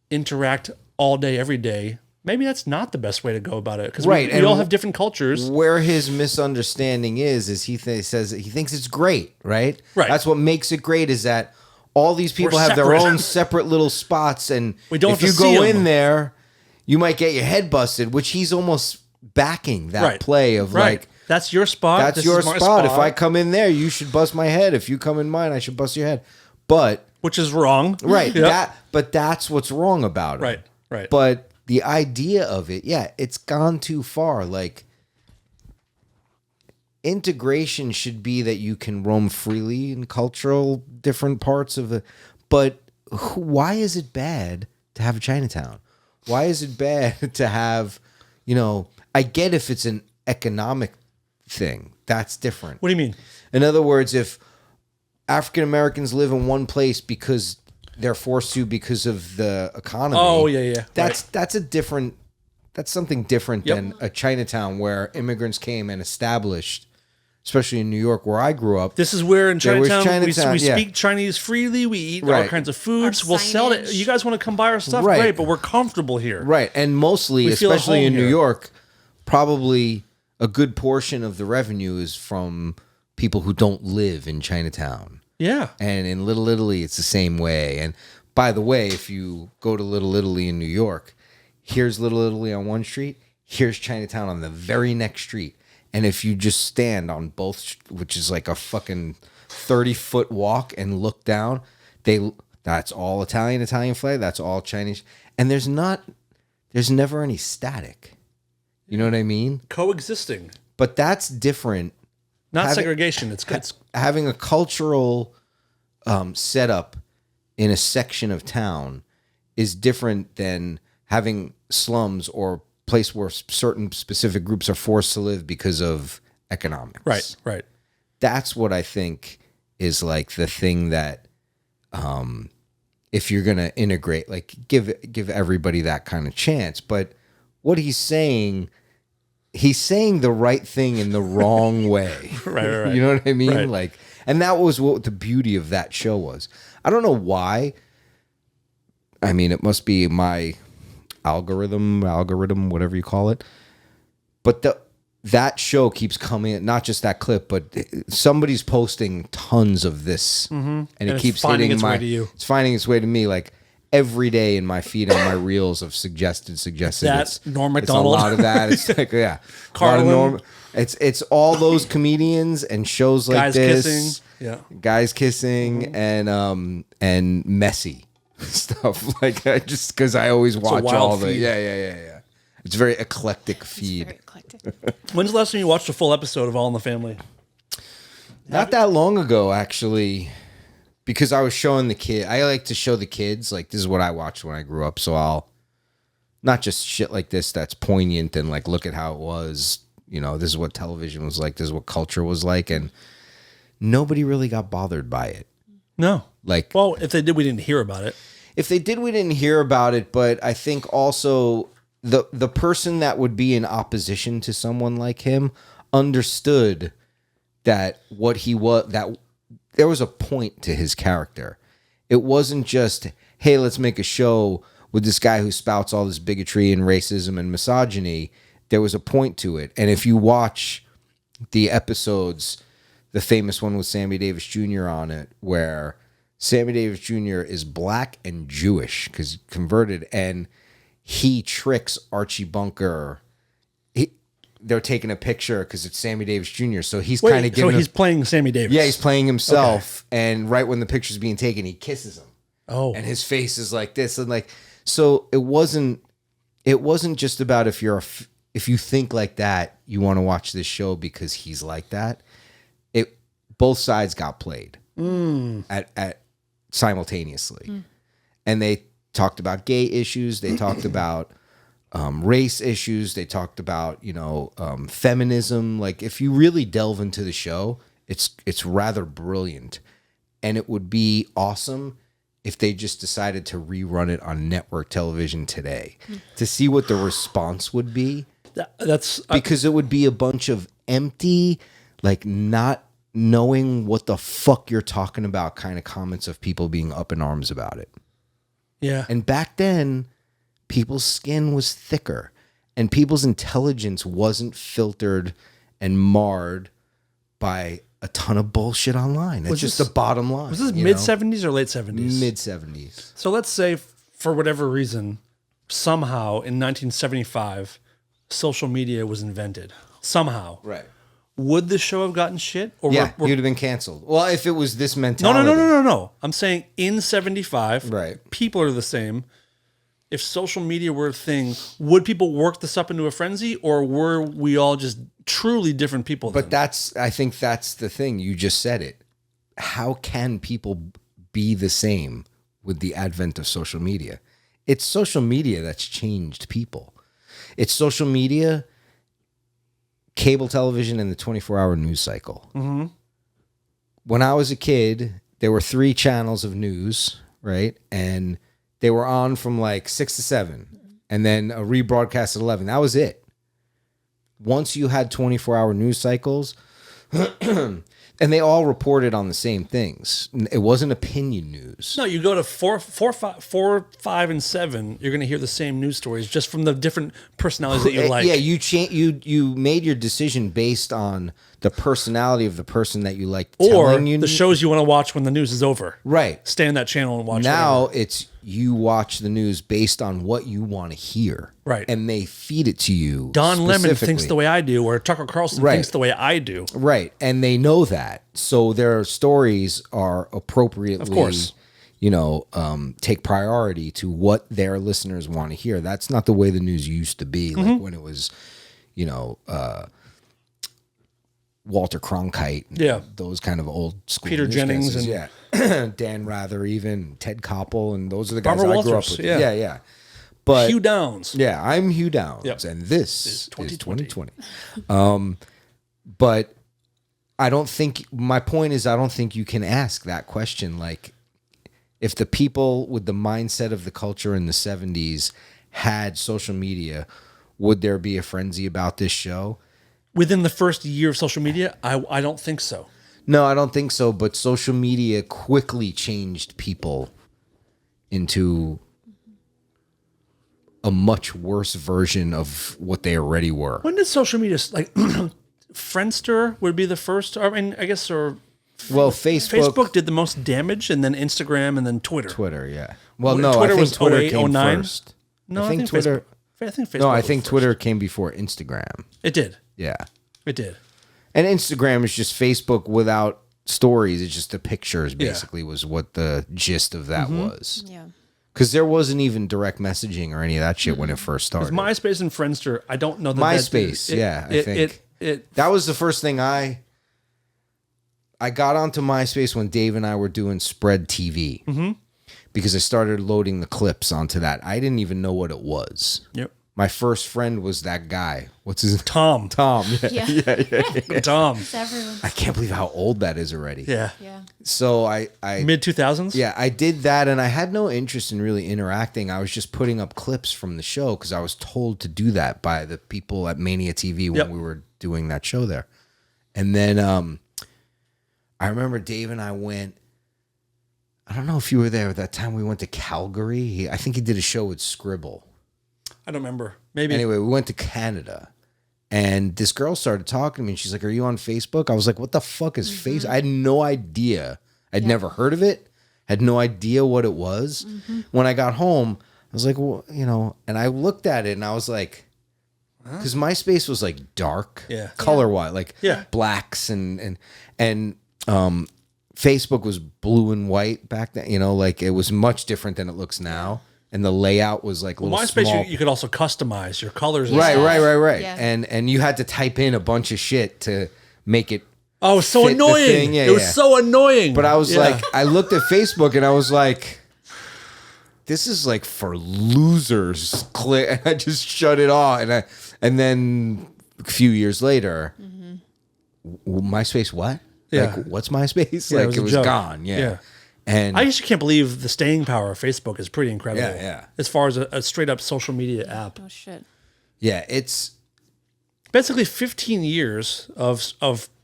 interact all day, every day. Maybe that's not the best way to go about it, because Right, we and all have different cultures. Where his misunderstanding is says that he thinks it's great, right? Right. That's what makes it great, is that all these people We're have their separate. own separate little spots, and We don't if have you to see go 'em. in there, you might get your head busted, which he's almost backing that Right. play of Right. like, That's your spot. that's This your is my spot. If I come in there, you should bust my head. If you come in mine, I should bust your head. But which is wrong. right, Yep. but that's what's wrong about it. Right. But the idea of it, yeah, it's gone too far. Like, integration should be that you can roam freely in cultural different parts of the. But why is it bad to have a Chinatown? Why is it bad to have, I get if it's an economic thing. That's different. What do you mean? In other words, if African Americans live in one place because they're forced to because of the economy. Oh, yeah. That's a different. That's something different Yep. than a Chinatown where immigrants came and established, especially in New York where I grew up. This is where in There was Chinatown, we Chinatown, yeah. speak Chinese freely. We eat all Right. kinds of foods. Our We'll sell it. signage. You guys want to come buy our stuff? Right. Great, but we're comfortable here. Right, and mostly, We feel at especially home in New here. York, probably a good portion of the revenue is from people who don't live in Chinatown. Yeah. And in Little Italy, it's the same way. And by the way, if you go to Little Italy in New York, here's Little Italy on one street, here's Chinatown on the very next street. And if you just stand on both, which is like a fucking 30-foot walk and look down. That's all Italian flag. That's all Chinese. And there's never any static. You know what I mean? Coexisting. But that's different. Not segregation. It's having a cultural setup in a section of town is different than having slums or place where certain specific groups are forced to live because of economics. Right. That's what I think is like the thing that if you're going to integrate, like give everybody that kind of chance. But what he's saying the right thing in the wrong way. Right. You know what I mean? Right. Like, and that was what the beauty of that show was. I don't know why. I mean, it must be my algorithm, whatever you call it. But that show keeps coming, not just that clip, but somebody's posting tons of this, and it keeps hitting its way to you. It's finding its way to me, like every day in my feed on my reels of suggested. That's Norm It's Macdonald. a lot of that. It's like Carlin. It's all those comedians and shows like Guys this, kissing. guys kissing, and messy stuff. Like I just because I always watch all the feed. yeah. It's a very eclectic feed. Very eclectic. When's the last time you watched a full episode of All in the Family? Not that long ago, actually, because I was showing the kid. I like to show the kids, like, this is what I watched when I grew up. So I'll not just shit like this that's poignant and like, look at how it was. You know, this is what television was like. This is what culture was like. And nobody really got bothered by it. No. Like, Well, if they did, we didn't hear about it. if they did, we didn't hear about it. But I think also the person that would be in opposition to someone like him understood that what he was, that there was a point to his character. It wasn't just, hey, let's make a show with this guy who spouts all this bigotry and racism and misogyny. There was a point to it. And if you watch the episodes, the famous one with Sammy Davis Jr. on it, where Sammy Davis Jr. is black and Jewish because converted, and he tricks Archie Bunker. They're taking a picture because it's Sammy Davis Jr. So he's kind of giving. So he's playing Sammy Davis. Yeah, he's playing himself, and right when the picture's being taken, he kisses him. Oh, And his face is like this, and like, so it wasn't just about if you think like that, you want to watch this show because he's like that. Both sides got played at simultaneously, and they talked about gay issues. They talked about race issues. They talked about feminism. Like, if you really delve into the show, it's rather brilliant, and it would be awesome if they just decided to rerun it on network television today to see what the response would be. that's Because it would be a bunch of empty, like, not knowing what the fuck you're talking about kind of comments of people being up in arms about it. yeah. And back then, people's skin was thicker and people's intelligence wasn't filtered and marred by a ton of bullshit online. It's just the bottom line. Was this mid-70s or late 70s? Mid-70s. So let's say, for whatever reason, somehow in 1975, social media was invented. Somehow. Right. Would the show have gotten shit? Or Yeah, you'd have been canceled. Well, if it was this mentality. No. I'm saying in 75, Right. people are the same. If social media were a thing, would people work this up into a frenzy, or were we all just truly different people then? But I think that's the thing. You just said it. How can people be the same with the advent of social media? It's social media that's changed people. It's social media, cable television, and the 24-hour news cycle. Mm-hmm. When I was a kid, there were 3 channels of news, right? And they were on from like 6 to 7, and then a rebroadcast at 11. That was it. Once you had 24-hour news cycles, and they all reported on the same things. It wasn't opinion news. No, you go to 4, 5, and 7. You're going to hear the same news stories just from the different personalities that you like. Yeah, you made your decision based on the personality of the person that you liked Or telling you the shows you want to watch when the news is over. Right. Stay on that channel and watch. Now whatever. it's you watch the news based on what you want to hear. Right. And they feed it to you. Don Lemon thinks specifically. the way I do, or Tucker Carlson Right. thinks the way I do. Right. And they know that. So their stories are appropriately, Of course. Take priority to what their listeners want to hear. That's not the way the news used to be. Mm-hmm. Like when it was, Walter Cronkite. Yeah. Those kind of old school Peter Jennings newscasters. Yeah. Dan Rather, even Ted Koppel. And those are the guys Barbara I grew up Walters, with. yeah. Yeah. But Hugh Downs. yeah, I'm Hugh Downs, Yep. and this is 2020. 2020. But I don't think my point is I don't think you can ask that question. Like, if the people with the mindset of the culture in the 70s had social media, would there be a frenzy about this show? Within the first year of social media, I don't think so. No, I don't think so. But social media quickly changed people into a much worse version of what they already were. When did social media like Friendster would be the first? I mean, I guess Well, Facebook did the most damage, and then Instagram, and then Twitter. Yeah. Well, Twitter no, I think was Twitter 08, came 09? first. No, I think Twitter. I think Facebook. No, I was think first. Twitter came before Instagram. It did. Yeah, It did. and Instagram is just Facebook without stories. It's just the pictures. Yeah. Basically, was what the gist of that was. Yeah. Because there wasn't even direct messaging or any of that shit when it first started. MySpace and Friendster. I don't know that MySpace, I think. That was the first thing I got onto MySpace when Dave and I were doing Spread TV. Mm-hmm. Because I started loading the clips onto that. I didn't even know what it was. Yep. My first friend was that guy. What's his name? Tom. Yeah. Tom. It's everyone. I can't believe how old that is already. Yeah. Yeah. So I Mid 2000s. yeah, I did that, and I had no interest in really interacting. I was just putting up clips from the show because I was told to do that by the people at Mania TV when Yep. we were doing that show there. And then I remember Dave and I went. I don't know if you were there at that time. We went to Calgary. I think he did a show with Scribble. I don't remember. Maybe. Anyway, we went to Canada, and this girl started talking to me, and she's like, "Are you on Facebook?" I was like, "What the fuck is Facebook?" I had no idea. I'd never heard of it. Had no idea what it was. When I got home, I was like, well, and I looked at it, and I was like, because MySpace was like dark, color wise, like blacks and Facebook was blue and white back then. Like it was much different than it looks now. And the layout was like little MySpace, small. you could also customize your colors. And Right. stuff. Yeah. And you had to type in a bunch of shit to make it. Oh, so fit the annoying. thing. Yeah, it was yeah. so annoying. But I was like, I looked at Facebook and I was like, this is like for losers. Click, and I just shut it off. And then a few years later, MySpace, what? Yeah. Like, what's MySpace? Yeah, like it it was a joke. gone. Yeah. Yeah. And I just can't believe the staying power of Facebook is pretty incredible. Yeah. As far as a straight up social media app. Oh shit. yeah, it's Basically 15 years of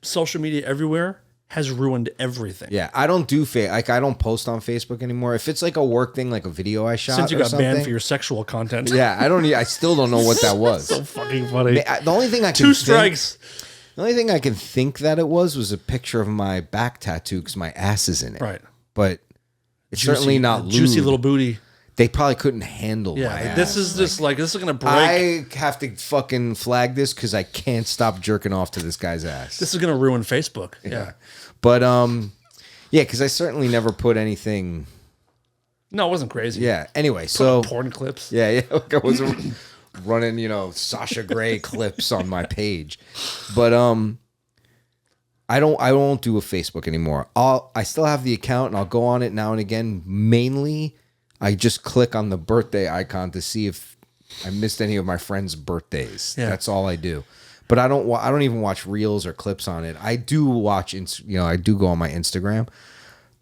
social media everywhere has ruined everything. yeah. I don't do I don't post on Facebook anymore. If it's like a work thing, like a video I shot, Since you or got something, banned for your sexual content. yeah, I still don't know what that was. So fucking funny. The only thing I can 2 think- strikes. The only thing I can think that it was a picture of my back tattoo because my ass is in it. Right. But it's certainly not juicy lewd. little booty. They probably couldn't handle Yeah, my like, ass. this is just like this is gonna break. I have to fucking flag this because I can't stop jerking off to this guy's ass. This is gonna ruin Facebook. Yeah. But yeah, because I certainly never put anything. No, it wasn't crazy. Yeah. Anyway, so Porn clips. yeah, like I was running, Sasha Grey clips on my page, but I won't do a Facebook anymore. I still have the account and I'll go on it now and again. Mainly, I just click on the birthday icon to see if I missed any of my friends' birthdays. Yeah. That's all I do. But I don't even watch reels or clips on it. I do watch, I do go on my Instagram,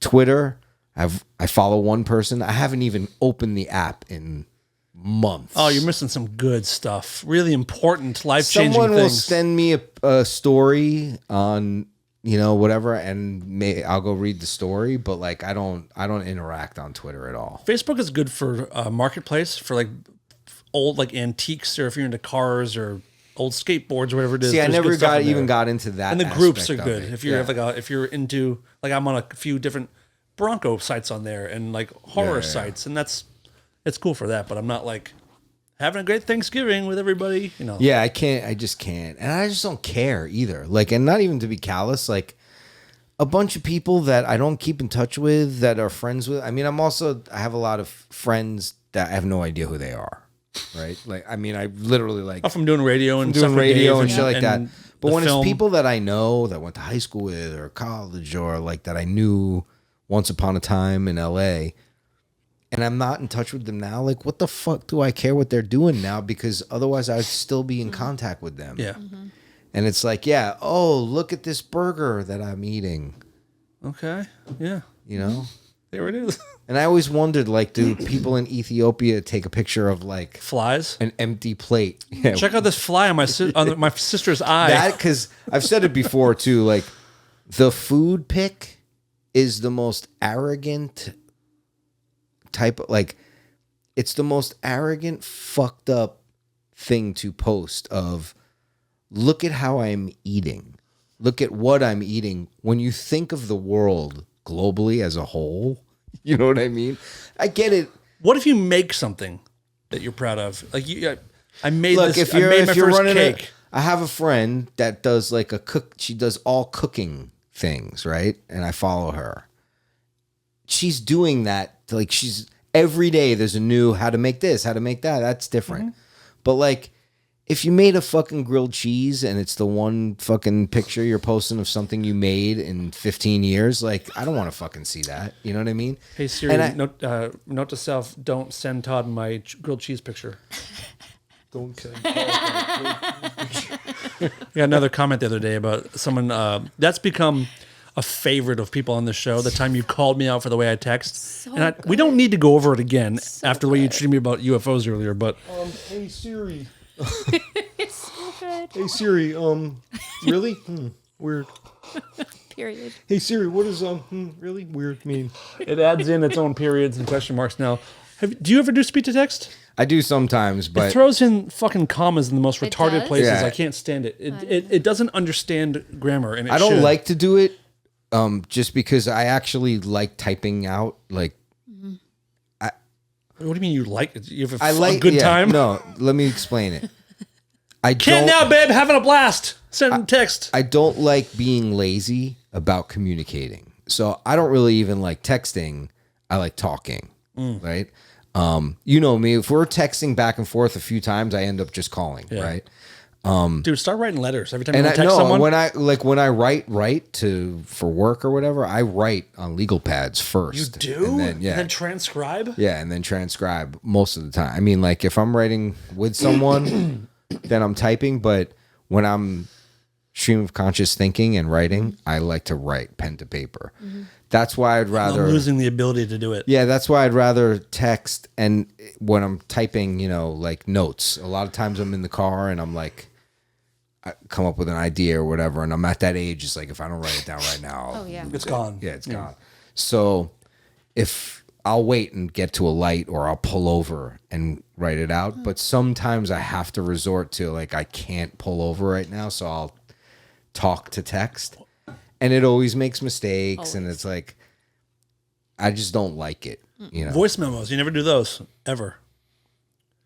Twitter. I follow one person. I haven't even opened the app in months. Oh, you're missing some good stuff. Really important, life-changing Someone will things. send me a story on whatever, and I'll go read the story. But like I don't interact on Twitter at all. Facebook is good for marketplace for like old like antiques, or if you're into cars or old skateboards or whatever it is. See, I there's never good stuff in even there. got into that. And the groups are aspect of good. it. If you're Yeah. if you're into like I'm on a few different Bronco sites on there and like horror sites, and it's cool for that. But I'm not like having a great Thanksgiving with everybody, you know. Yeah, I can't. I just can't, and I just don't care either. Like, and not even to be callous, like a bunch of people that I don't keep in touch with that are friends with. I mean, I have a lot of friends that I have no idea who they are. Right? Like, I mean, I literally like from doing radio and doing stuff radio and shit like that. and But the when film. it's people that I know that went to high school with or college or like that I knew once upon a time in LA, and I'm not in touch with them now, like what the fuck do I care what they're doing now? Because otherwise I'd still be in contact with them. Yeah. And it's like, yeah, oh, look at this burger that I'm eating. Okay. Yeah. You know? There it is. And I always wondered, like, do people in Ethiopia take a picture of like Flies. an empty plate? Yeah. Check out this fly on my sister's eye. That, because I've said it before too, like the food pic is the most arrogant type of, like, it's the most arrogant, fucked up thing to post of, look at how I'm eating. Look at what I'm eating. When you think of the world globally as a whole, you know what I mean? I get it. What if you make something that you're proud of? Like I made Look, this. if you're, I made if my you're first running cake. I have a friend that does like she does all cooking things, right? And I follow her. She's doing that, like, she's every day there's a new how to make this, how to make that. That's different. But like, if you made a fucking grilled cheese and it's the one fucking picture you're posting of something you made in 15 years, like, I don't want to fucking see that. You know what I mean? Hey Siri, And note to self: don't send Todd my grilled cheese picture. Don't say. We got another comment the other day about someone that's become a favorite of people on the show. The time you called me out for the way I text, So and we don't need to go over it again after the way you treated me about UFOs earlier. But Hey Siri. So good. Hey Siri. Really? Weird. Period. Hey Siri, what does really weird mean? it adds in its own periods and question marks now. Do you ever do speech to text? I do sometimes, It but throws in fucking commas in the most It retarded does? places. Yeah. I can't stand it. It doesn't understand grammar, and it I don't should. like to do it just because I actually like typing out, like, What do you mean you like it? You have I a like good time? No, let me explain it. I Can't don't now, babe. Having a blast. Send text. I don't like being lazy about communicating. So I don't really even like texting. I like talking, right? You know me. If we're texting back and forth a few times, I end up just calling, right? Dude, start writing letters every time you And want I to text know someone. when I write for work or whatever, I write on legal pads first. You do? and then, And then transcribe? Yeah, and then transcribe most of the time. I mean, like, if I'm writing with someone, then I'm typing. But when I'm stream of conscious thinking and writing, I like to write pen to paper. That's why I'd I'm rather losing the ability to do it. Yeah, that's why I'd rather text. And when I'm typing, like notes, a lot of times I'm in the car and I'm like, I come up with an idea or whatever, and I'm at that age. It's like, if I don't write it down right now, Oh, yeah. It's gone. yeah, it's gone. So if I'll wait and get to a light, or I'll pull over and write it out. But sometimes I have to resort to, like, I can't pull over right now, so I'll talk to text. And it always makes mistakes, and it's like, I just don't like it. Voice memos. You never do those, ever.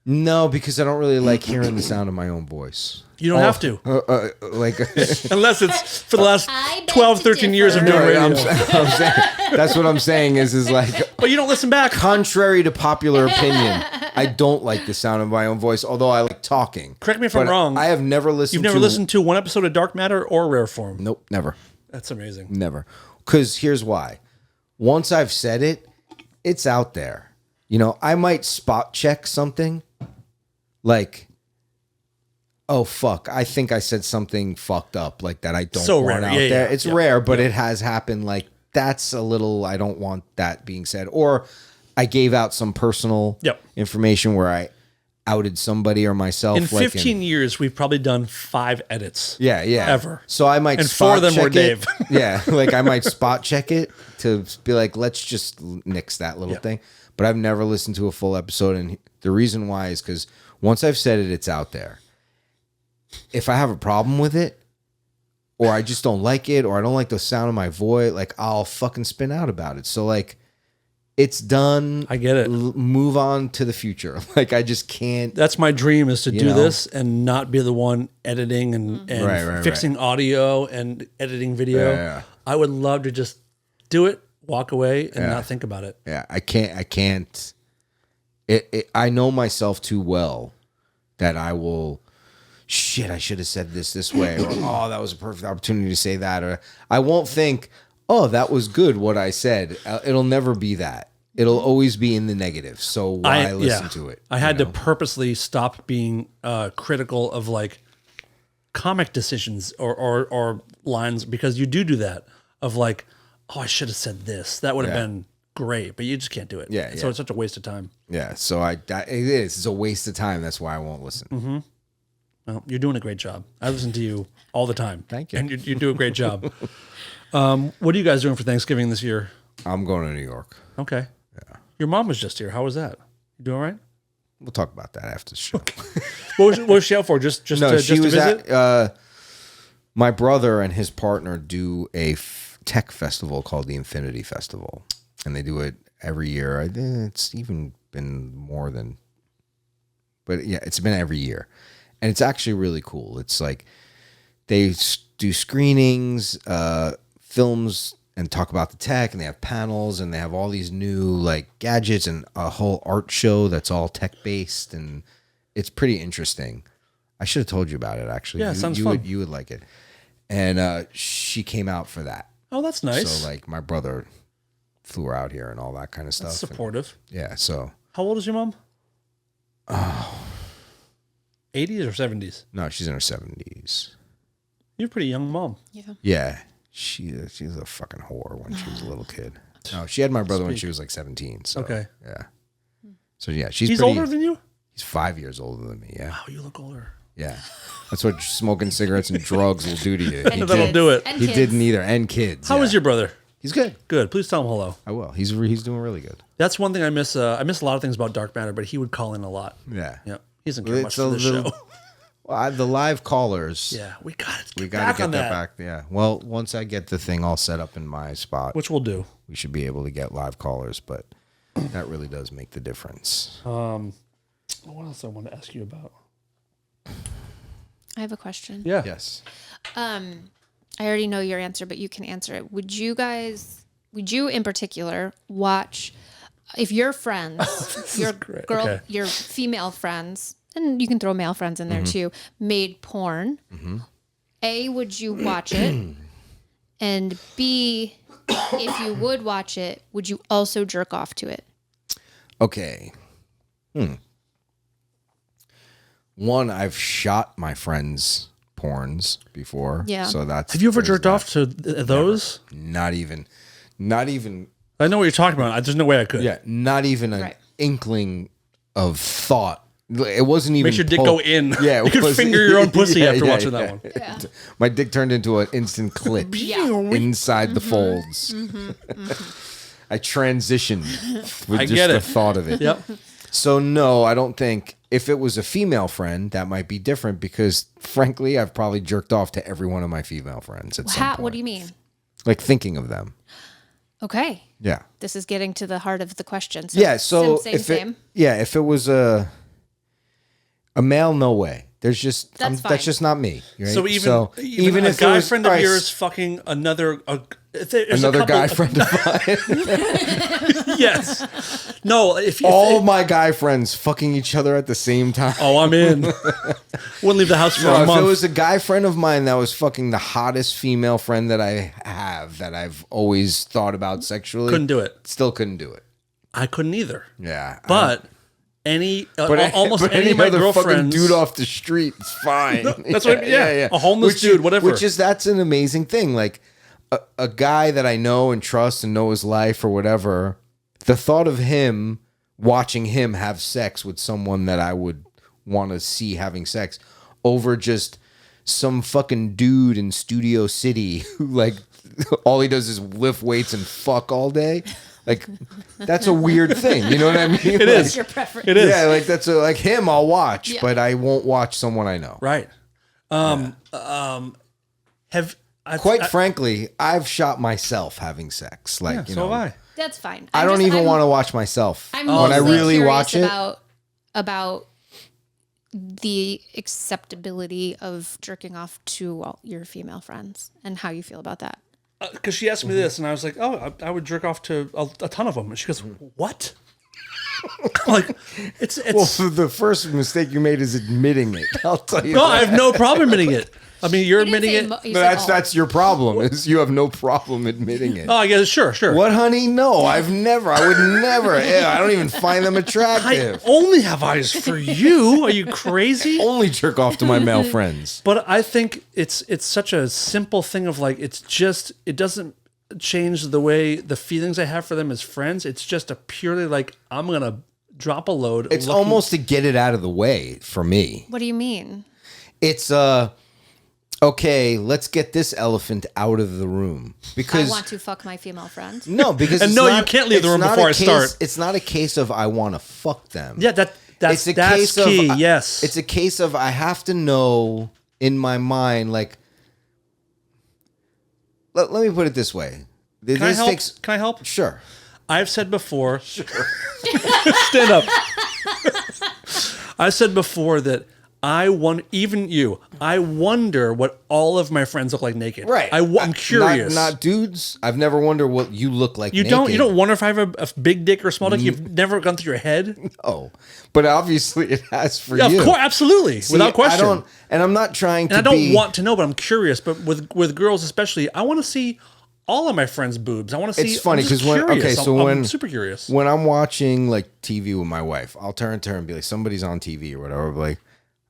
No, because I don't really like hearing the sound of my own voice. You don't have to. Like, Unless it's for the last I beg 12, to 13 years of differ. doing radio. I'm saying, that's what I'm saying is like, But you don't listen back. contrary to popular opinion, I don't like the sound of my own voice, although I like talking. Correct me if I'm But wrong. I have never listened You've never to... listened to one episode of Dark Matter or Rare Form. Nope, never. That's amazing. Never. Because here's why. Once I've said it, it's out there. I might spot check something like, oh, fuck, I think I said something fucked up like that I don't So want rare. out Yeah, there. yeah, It's yeah. rare, but it has happened. Like, that's a little, I don't want that being said. Or I gave out some personal Yep. information where I outed somebody or myself. In 15 years, we've probably done 5 edits. Yeah, yeah. Ever. So I might And spot 4 of them check were it. Dave. Yeah, like I might spot check it to be like, let's just nix that little Yeah. thing. But I've never listened to a full episode, and the reason why is because once I've said it, it's out there. If I have a problem with it, or I just don't like it, or I don't like the sound of my voice, like I'll fucking spin out about it. So like, it's done. I get it. Move on to the future. Like I just can't. That's my dream, is to do know? this and not be the one editing and Right. fixing audio and editing video. Yeah. I would love to just do it, walk away, and not think about it. Yeah, I can't. I know myself too well that I will. Shit, I should have said this way, or oh, that was a perfect opportunity to say that, or I won't think, oh, that was good what I said. It'll never be that. It'll always be in the negative. So why listen to it? I had to purposely stop being critical of like comic decisions or lines, because you do that of like, oh, I should have said this. That would have been great, but you just can't do it. Yeah, So it's such a waste of time. Yeah, so it is. It's a waste of time. That's why I won't listen. Mm-hmm. Well, you're doing a great job. I listen to you all the time. Thank you. And you do a great job. What are you guys doing for Thanksgiving this year? I'm going to New York. Okay. Yeah. Your mom was just here. How was that? You doing all right? We'll talk about that after the show. What was she out for? Just she to was visit? at. My brother and his partner do a tech festival called the Infinity Festival, and they do it every year. I think it's even been more than, but yeah, it's been every year, and it's actually really cool. It's like they do screenings, films, and talk about the tech, and they have panels, and they have all these new like gadgets and a whole art show that's all tech based, and it's pretty interesting. I should have told you about it actually. Yeah, sounds you fun. You would like it. And she came out for that. Oh, that's nice. So like my brother flew her out here and all that kind of stuff. That's supportive. And, yeah. So How old is your mom? 80s or 70s? no, she's in her 70s. You're a pretty young mom. Yeah. Yeah. She was a fucking whore when she was a little kid. No, she had my brother when she was like 17. So Okay. yeah. So yeah, he's He's pretty, older than you? He's 5 years older than me. Yeah. Wow, you look older. Yeah. That's what smoking cigarettes and drugs will do to you. And He That'll kids. do it. And He kids. didn't either. And kids. How yeah. is your brother? He's good. Good. Please tell him hello. I will. He's doing really good. That's one thing I miss. I miss a lot of things about Dark Matter, but he would call in a lot. Yeah. Yeah. He doesn't care much It's for a the little- show. Well, the live callers. Yeah, we got to We get got to back get on that that. back. Yeah. Well, once I get the thing all set up in my spot, Which we'll do. we should be able to get live callers, but that really does make the difference. What else I want to ask you about? I have a question. Yeah. Yes. I already know your answer, but you can answer it. Would you in particular watch, if your friends, your great. girl, Okay. your female friends, and you can throw male friends in there too, made porn, A, would you watch it? And B, if you would watch it, would you also jerk off to it? Okay. One, I've shot my friends' porns before. Yeah. So that's. Have you ever there's jerked that. off to those? Not even. I know what you're talking about. There's no way I could. Yeah. Not even an Right. inkling of thought. It wasn't even. Makes your dick go in. Yeah. You could finger your own pussy after watching that one. Yeah. My dick turned into an instant clip inside the folds. I transitioned with I just get the it. thought of it. Yep. So no, I don't think. If it was a female friend, that might be different because, frankly, I've probably jerked off to every one of my female friends at some point. What do you mean? Like thinking of them. Okay. Yeah. This is getting to the heart of the question. Yeah. So same. if it was a male, no way. There's just That's fine. that's just not me. Right? So even a if it guy was friend of Bryce, yours fucking another guy friend of mine. Yes. No. If All my guy friends fucking each other at the same time. Oh, I'm in. Wouldn't leave the house for No, a if month. it was a guy friend of mine that was fucking the hottest female friend that I have, that I've always thought about sexually, Couldn't do it. Still couldn't do it. I couldn't either. Yeah, But almost but any of my other fucking girlfriends, dude off the street, it's fine. That's what. Yeah. A homeless dude, whatever. That's an amazing thing. Like a guy that I know and trust and know his life or whatever. The thought of him watching him have sex with someone that I would want to see having sex over just some fucking dude in Studio City who like all he does is lift weights and fuck all day. Like that's a weird thing. You know what I mean? It Like, is. Your preference. It is. Yeah, like that's like him. I'll watch, Yeah. but I won't watch someone I know. Right. Quite frankly, I've shot myself having sex. Like, Yeah, you so know, have I. That's fine. I don't even want to watch myself. I'm when I mostly really curious watch it. about the acceptability of jerking off to all your female friends and how you feel about that. Because she asked me this, and I was like, "Oh, I would jerk off to a ton of them." And she goes, "What?" Like, it's Well, the first mistake you made is admitting it. I'll tell you. no, that. I have no problem admitting it. I mean, you're You didn't admitting say it. mo- you said all. That's your problem. Is you have no problem admitting it. Oh, I guess sure. What, honey? No, I would never. Yeah, I don't even find them I attractive. only have eyes for you. Are you crazy? Only jerk off to my male friends. But I think it's such a simple thing of like, it doesn't change the way the feelings I have for them as friends. It's just a purely like, I'm gonna drop a load. It's almost to get it out of the way for me. What do you mean? It's okay, let's get this elephant out of the room because I want to fuck my female friend. no, because And it's no, not- you can't leave the it's room not before a I start. It's not a case of I want to fuck them. Yeah, that's It's a case key. of Yes, It's a case of I have to know in my mind, like. Let me put it this way. Can I help? Can I help? Sure. I've said before. Stand up. I've said before that I wonder what all of my friends look like naked. Right. I'm curious. Not dudes. I've never wondered what you look like. You naked. don't wonder if I have a big dick or a small dick. You've never gone through your head. Oh, but obviously it has for Yeah, you. of course, absolutely, See, without question. And I'm not trying to. And I don't be, want to know, but I'm curious. But with girls especially, I want to see all of my friends' boobs. I want to see. It's funny because I'm super curious. When I'm watching like TV with my wife, I'll turn to her and be like, somebody's on TV or whatever. But like,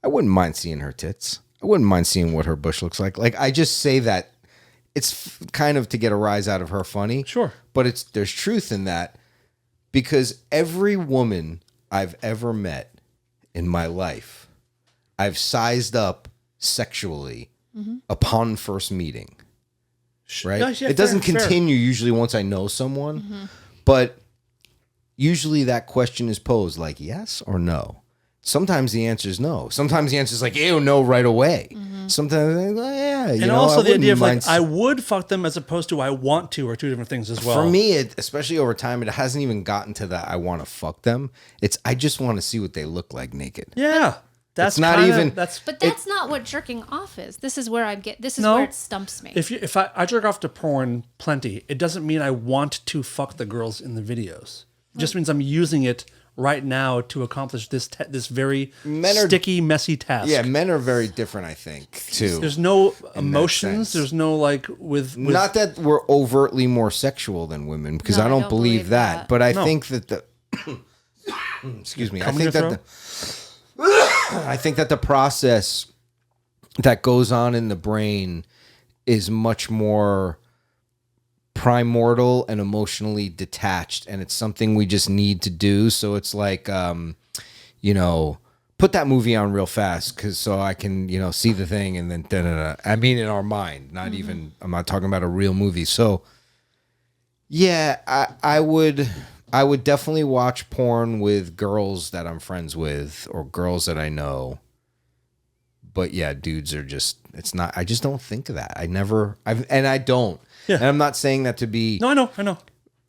I wouldn't mind seeing her tits. I wouldn't mind seeing what her bush looks like. Like, I just say that it's kind of to get a rise out of her funny. Sure. But there's truth in that because every woman I've ever met in my life, I've sized up sexually upon first meeting. Right? Yeah, it doesn't fair. continue usually once I know someone, but usually that question is posed like yes or no. Sometimes the answer is no. Sometimes the answer is like, ew, no, right away. Sometimes, like, yeah. And also the idea of like, I would fuck them as opposed to I want to are two different things as well. For me, especially over time, it hasn't even gotten to that I want to fuck them. It's I just want to see what they look like naked. Yeah. That's It's not kinda, even- That's But that's not what jerking off is. This is where No. where it stumps me. if I jerk off to porn plenty, it doesn't mean I want to fuck the girls in the videos. It just means I'm using it right now to accomplish this very sticky, messy task. Yeah, men are very different, I think, too. There's no sense. emotions. There's no like with Not that we're overtly more sexual than women, because No, I don't believe that. that. But I No. think that the excuse me. Come in your throat? I think that the process that goes on in the brain is much more primordial and emotionally detached, and it's something we just need to do. So it's like, put that movie on real fast so I can, see the thing, and then da-da-da. I mean, in our mind, not even. I'm not talking about a real movie. So, yeah, I would definitely watch porn with girls that I'm friends with or girls that I know. But yeah, dudes are just. It's not. I just don't think of that. I don't. Yeah. And I'm not saying that to be No, I know.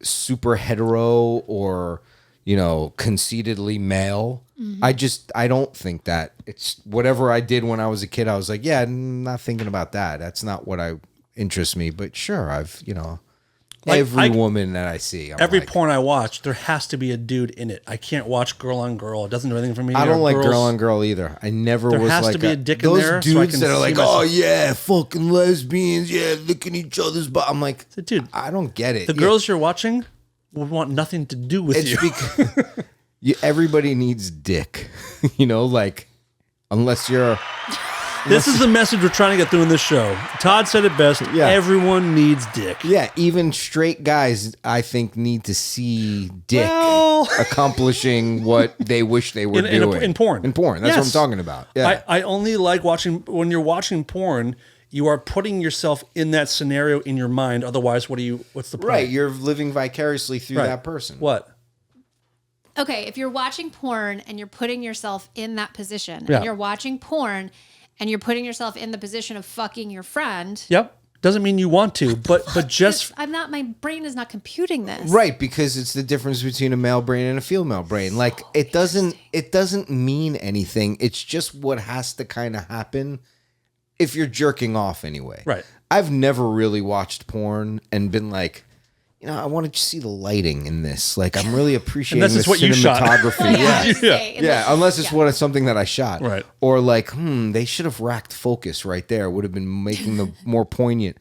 super hetero or, conceitedly male. I don't think that. It's whatever I did when I was a kid. I was like, yeah, I'm not thinking about that. That's not what interests me. But sure, I've, Like, every woman that I see. Every porn I watch, there has to be a dude in it. I can't watch girl on girl. It doesn't do anything for me. I don't Or like girls- girl on girl either. I never There was has like to be a dick in those there so I dudes can that are see like, myself. oh yeah, fucking lesbians, yeah, licking each other's butt. I'm like, Dude, I don't get it. the girls you're watching would want nothing to do with It's you. because everybody needs dick, unless you're. This is the message we're trying to get through in this show. Todd said it best. Yeah. Everyone needs dick. Yeah, even straight guys, I think, need to see dick Well- accomplishing what they wish they were doing. In porn. In porn. That's Yes. what I'm talking about. Yeah. I only like watching, when you're watching porn, you are putting yourself in that scenario in your mind. Otherwise, what's the point? Right. You're living vicariously through Right. that person. What? Okay, if you're watching porn and you're putting yourself in that position, Yeah. and you're watching porn and you're putting yourself in the position of fucking your friend, Yep. Doesn't mean you want to, but just I'm not. My brain is not computing this. Right, because it's the difference between a male brain and a female brain. Like it doesn't mean anything. It's just what has to kind of happen if you're jerking off anyway. Right. I've never really watched porn and been like, I want to see the lighting in this. Like I'm really appreciating Unless the it's what you shot. cinematography. Unless it's something that I shot. Right. Or like, they should have racked focus right there. Would have been making the more poignant.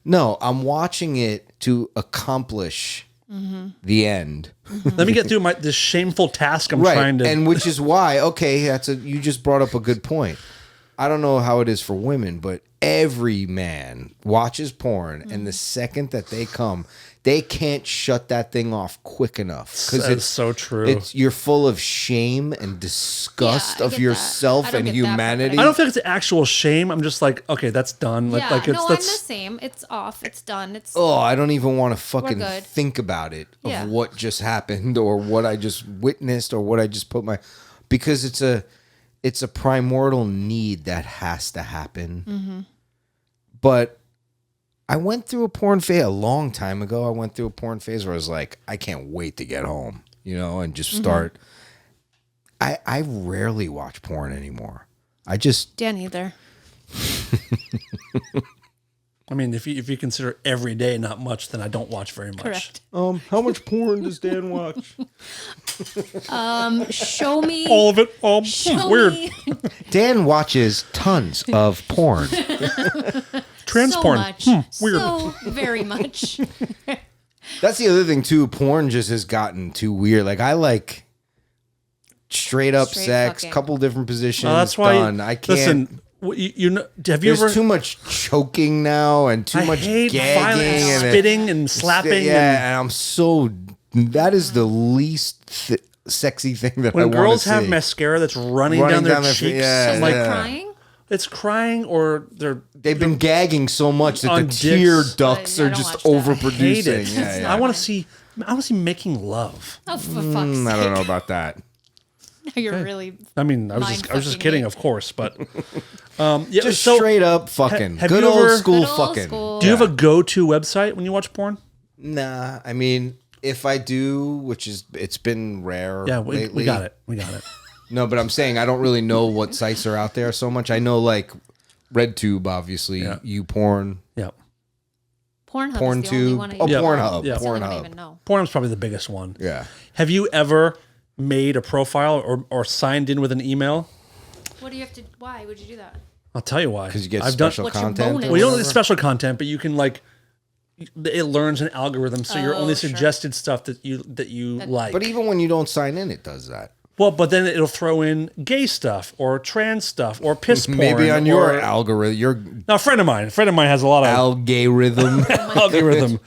No, I'm watching it to accomplish the end. let me get through this shameful task I'm trying to. And which is why, you just brought up a good point. I don't know how it is for women, but every man watches porn, and the second that they come, they can't shut that thing off quick enough because It's so true. You're full of shame and disgust I of get yourself that. I don't and get that part, humanity. I don't think it's actual shame. I'm just like, okay, that's done. Yeah, Like it's no, I'm the that's same. It's off. It's done. It's I don't even want to fucking good. think about it of Yeah. what just happened or what I just witnessed or what I just put because it's a primordial need that has to happen. But I went through a porn phase a long time ago. I went through a porn phase where I was like, I can't wait to get home, and just start. I rarely watch porn anymore. I just Dan either. I mean, if you consider every day not much, then I don't watch very much. Correct. how much porn does Dan watch? Show me. All of it. Show Weird. me Dan watches tons of porn. Trans so porn. much. Weird. So very much. That's the other thing too. Porn just has gotten too weird. Like I like straight up Straight sex, fucking. couple different positions. That's why. done. I can't. Listen, you know, have you There's ever? too much choking now and too I much hate gagging violent and spitting and slapping. Yeah, and I'm so. That is the least sexy thing that I When want to girls see. have mascara that's running down their cheeks, yeah, I'm like, yeah. Crying. it's crying or They've been gagging so much that on the tear dicks. ducts I are don't just watch that. hate overproducing. it. Yeah, yeah. I want to see. I want to see making love. Oh, for fuck's sake! I don't know about that. You're really. I mean, I was just Mind-fucking kidding, me. of course, but yeah. Just so, straight up fucking. have Good you old ever- school Good old fucking. school. do you have a go-to website when you watch porn? Nah, I mean, if I do, which is it's been rare. Yeah, we lately. got it. We got it. No, but I'm saying I don't really know what sites are out there so much. I know like RedTube, obviously, Yeah. YouPorn, Yeah, Pornhub is the only PornTube, one I oh use. Yeah. Pornhub, Yeah. That's the only one I Pornhub. even know. Pornhub's probably the biggest one. Yeah. Have you ever made a profile or signed in with an email? What do you have to? Why would you do that? I'll tell you why. Because you get I've special What's your content. bonus? or Well, you don't whatever. need special content, but you can like it learns an algorithm, so you're Oh, only sure. suggested stuff that you like. But even when you don't sign in, it does that. Well, but then it'll throw in gay stuff or trans stuff or piss porn. Maybe on your or, algorithm, your no, a friend of mine has a lot of algorithm. algorithm.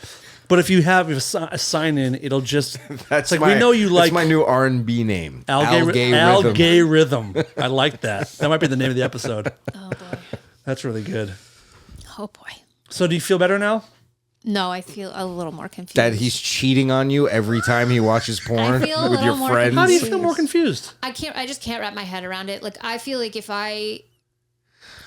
But if you have a sign in, it'll just That's it's like we know you like That's my new R&B name. algorithm. Algorithm. I like that. That might be the name of the episode. Oh boy. That's really good. Oh boy. So do you feel better now? No, I feel a little more confused. That he's cheating on you every time he watches porn feel a with your little more friends. How do you feel more confused? I just can't wrap my head around it. Like I feel like if I,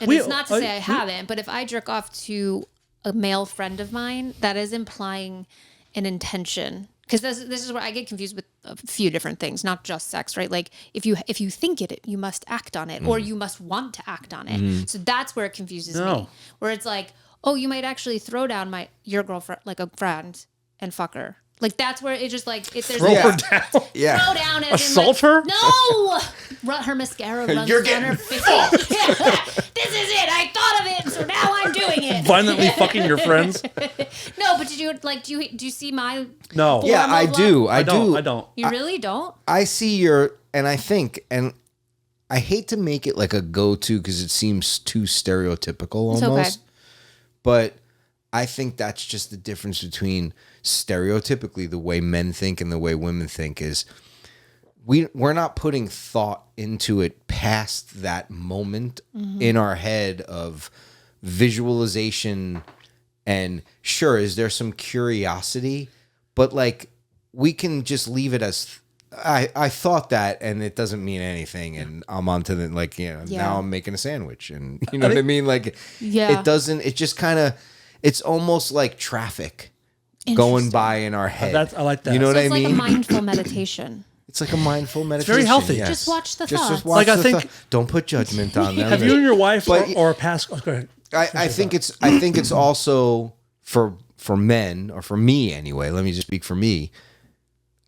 and We- it's not to say I we- haven't, but if I jerk off to a male friend of mine, that is implying an intention. Because this is where I get confused with a few different things, not just sex, right? Like if you think it, you must act on it, or you must want to act on it. So that's where it confuses No. me. Where it's like, oh, you might actually throw down your girlfriend, like a friend, and fuck her. Like that's where it just like if there's Throw a, her down. Yeah. throw down as Assault in, her? like, No, run her mascara runs You're down getting her face. This is it. I thought of it, so now I'm doing it. Violently fucking your friends? No, but did you like? Do you see my? No. Yeah, I do. I do. I don't. You really don't. I see your, and I think, and I hate to make it like a go-to because it seems too stereotypical It's almost. okay. But I think that's just the difference between stereotypically the way men think and the way women think is we're not putting thought into it past that moment in our head of visualization. And sure, is there some curiosity? But like we can just leave it as I thought that, and it doesn't mean anything, and I'm on to the now I'm making a sandwich, and you know what I mean? Like Yeah. it doesn't. It just kind of it's almost like traffic going by in our head. I like that. You know what I It's like mean? a mindful meditation. It's like a mindful meditation. very healthy. yes. Just watch the Just thoughts. watch Like, I the think- thought. Don't put judgment on them. Have you and your wife But- or a past? Oh, go ahead. I think it's also for men, or for me anyway. Let me just speak for me.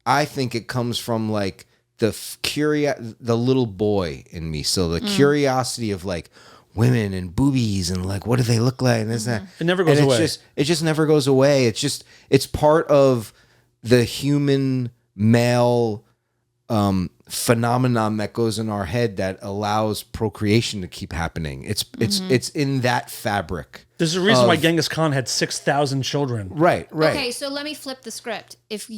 I think it comes from like the little boy in me. So the curiosity of like women and boobies and like what do they look like and this and that. It never goes away. It just never goes away. It's part of the human male phenomenon that goes in our head that allows procreation to keep happening. It's in that fabric. There's a reason why Genghis Khan had 6,000 children. Right. Okay, so let me flip the script. If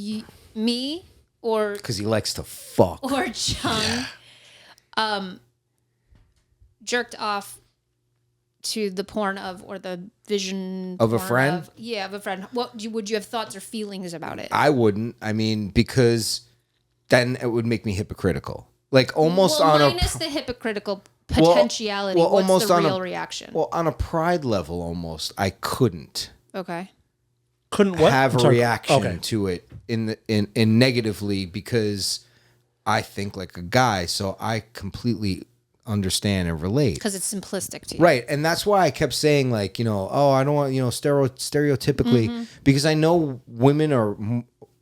me or Because he likes to fuck. John jerked off to the porn of, or the vision Of a porn friend? of a friend, would you have thoughts or feelings about it? I wouldn't. I mean, because then it would make me hypocritical. Like almost well, on minus the hypocritical potentiality. well, what's almost the on a- real reaction? well, on a pride level, almost I couldn't Okay. Couldn't what? have I'm a sorry. reaction Okay. to it in negatively, because I think like a guy, so I completely understand and relate. Because it's simplistic to you. Right. And that's why I kept saying, like, oh, I don't want, stereotypically, because I know women are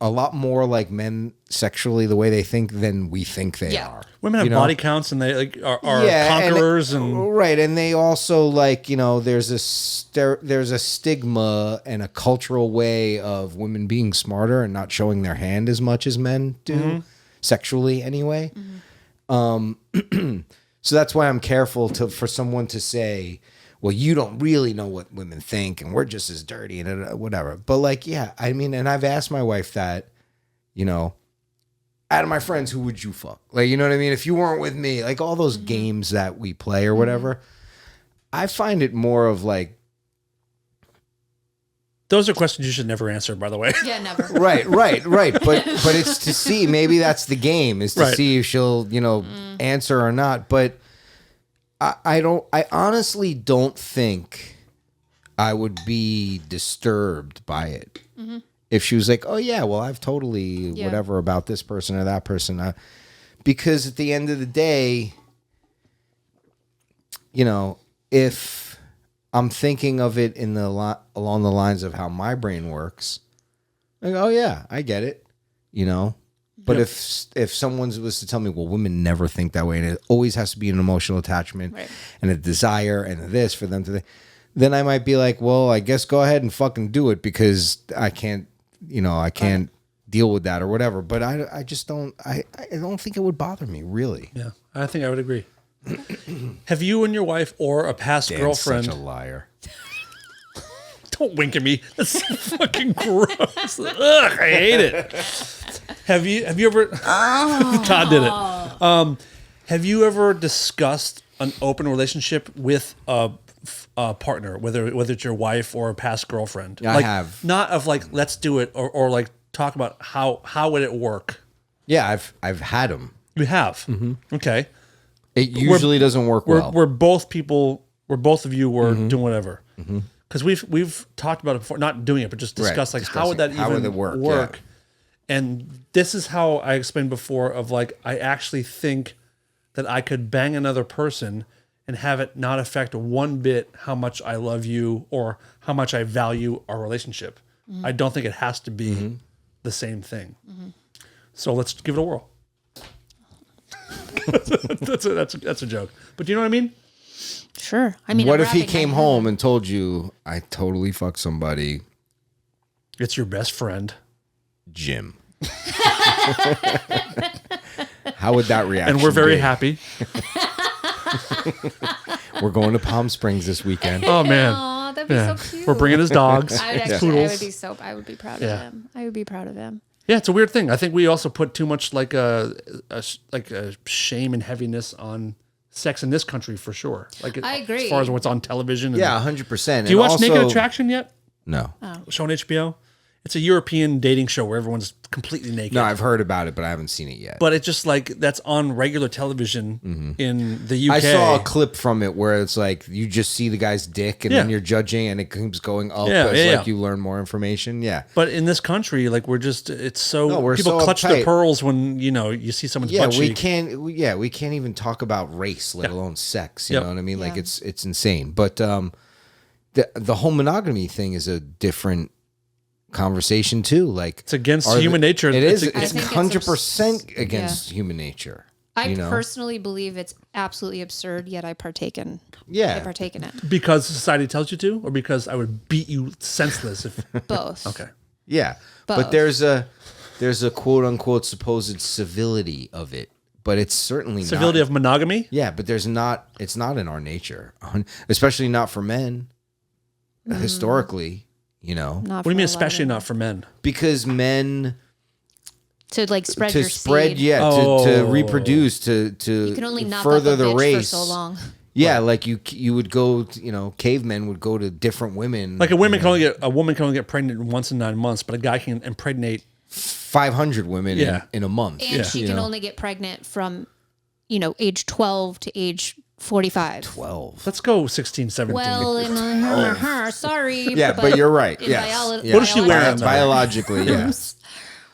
a lot more like men sexually, the way they think, than we think they Yeah. are. Women have You know? body counts and they like are Yeah, conquerors and right. And they also like, there's a stigma and a cultural way of women being smarter and not showing their hand as much as men do, sexually anyway. So that's why I'm careful for someone to say, well, you don't really know what women think and we're just as dirty and whatever. But like, yeah, I mean, and I've asked my wife that, out of my friends, who would you fuck? Like, you know what I mean? If you weren't with me, like all those games that we play or whatever, I find it more of like, those are questions you should never answer, by the way. Yeah, never. right. But it's to see, maybe that's the game, is to Right. see if she'll, answer or not. But I honestly don't think I would be disturbed by it. If she was like, oh yeah, well, I've totally whatever about this person or that person. Because at the end of the day, if I'm thinking of it in along the lines of how my brain works, like, oh yeah, I get it, But if someone was to tell me, well, women never think that way, and it always has to be an emotional attachment and a desire and this for them to, then I might be like, well, I guess go ahead and fucking do it, because I can't, I can't deal with that or whatever. But I just don't, I don't think it would bother me, really. Yeah, I think I would agree. Have you and your wife or a past girlfriend? Such a liar. Don't wink at me. That's so fucking gross. Ugh, I hate it. Have you ever? Todd did it. Have you ever discussed an open relationship with a partner, whether it's your wife or a past girlfriend? Yeah, I have. Not of like, let's do it, or like talk about how would it work. Yeah, I've had them. You have. Okay. It usually doesn't work well. We're both of you were doing whatever. Because we've talked about it before, not doing it, but just discussed like how would that even work? Yeah. And this is how I explained before of like, I actually think that I could bang another person and have it not affect one bit how much I love you or how much I value our relationship. I don't think it has to be the same thing. So let's give it a whirl. that's a joke. But do you know what I mean? Sure. I mean, What I'm if he wrapping came my home and told you, I totally fucked somebody, It's your best friend. Jim? How would that reaction And we're very be? happy. We're going to Palm Springs this weekend. Oh, man. Aw, that'd be Yeah. so cute. We're bringing his dogs. I would his actually, I poodles. would be proud Yeah. of him. I would be proud of him. Yeah, it's a weird thing. I think we also put too much like a shame and heaviness on sex in this country for sure. Like I agree. As far as what's on television. And Yeah, 100%. do you watch Naked Attraction yet? No. Show on HBO. It's a European dating show where everyone's completely naked. No, I've heard about it, but I haven't seen it yet. But it's just like that's on regular television in the UK. I saw a clip from it where it's like you just see the guy's dick and then you're judging and it keeps going up as like you learn more information. Yeah. But in this country, like it's so we're people so clutch uptight. their pearls when you see someone's butt cheek. We can't even talk about race, let alone sex. You know what I mean? Like it's insane. But the whole monogamy thing is a different conversation too. Like it's against human nature. It is. I It's think 100% against human nature. I personally believe it's absolutely absurd, yet I partake in. Yeah. I partake in it. Because society tells you to, or because I would beat you senseless if. Both. Okay. Yeah. Both. But there's a quote unquote supposed civility of it, but it's certainly Civility not. of monogamy. Yeah, but it's not in our nature, especially not for men. Historically, Not What do you mean, especially not for men? because men to like spread to your spread, seed. to reproduce, to You can only knock further up a the bitch race for so long. Yeah, like you would go, cavemen would go to different women. Like a woman can only get pregnant once in 9 months, but a guy can impregnate 500 women in a month. And she can only get pregnant from, age 12 to age 45. 12. Let's go 16, 17. Well, sorry. Yeah, but you're right. in Yes. What is she wearing? Biologically, yeah.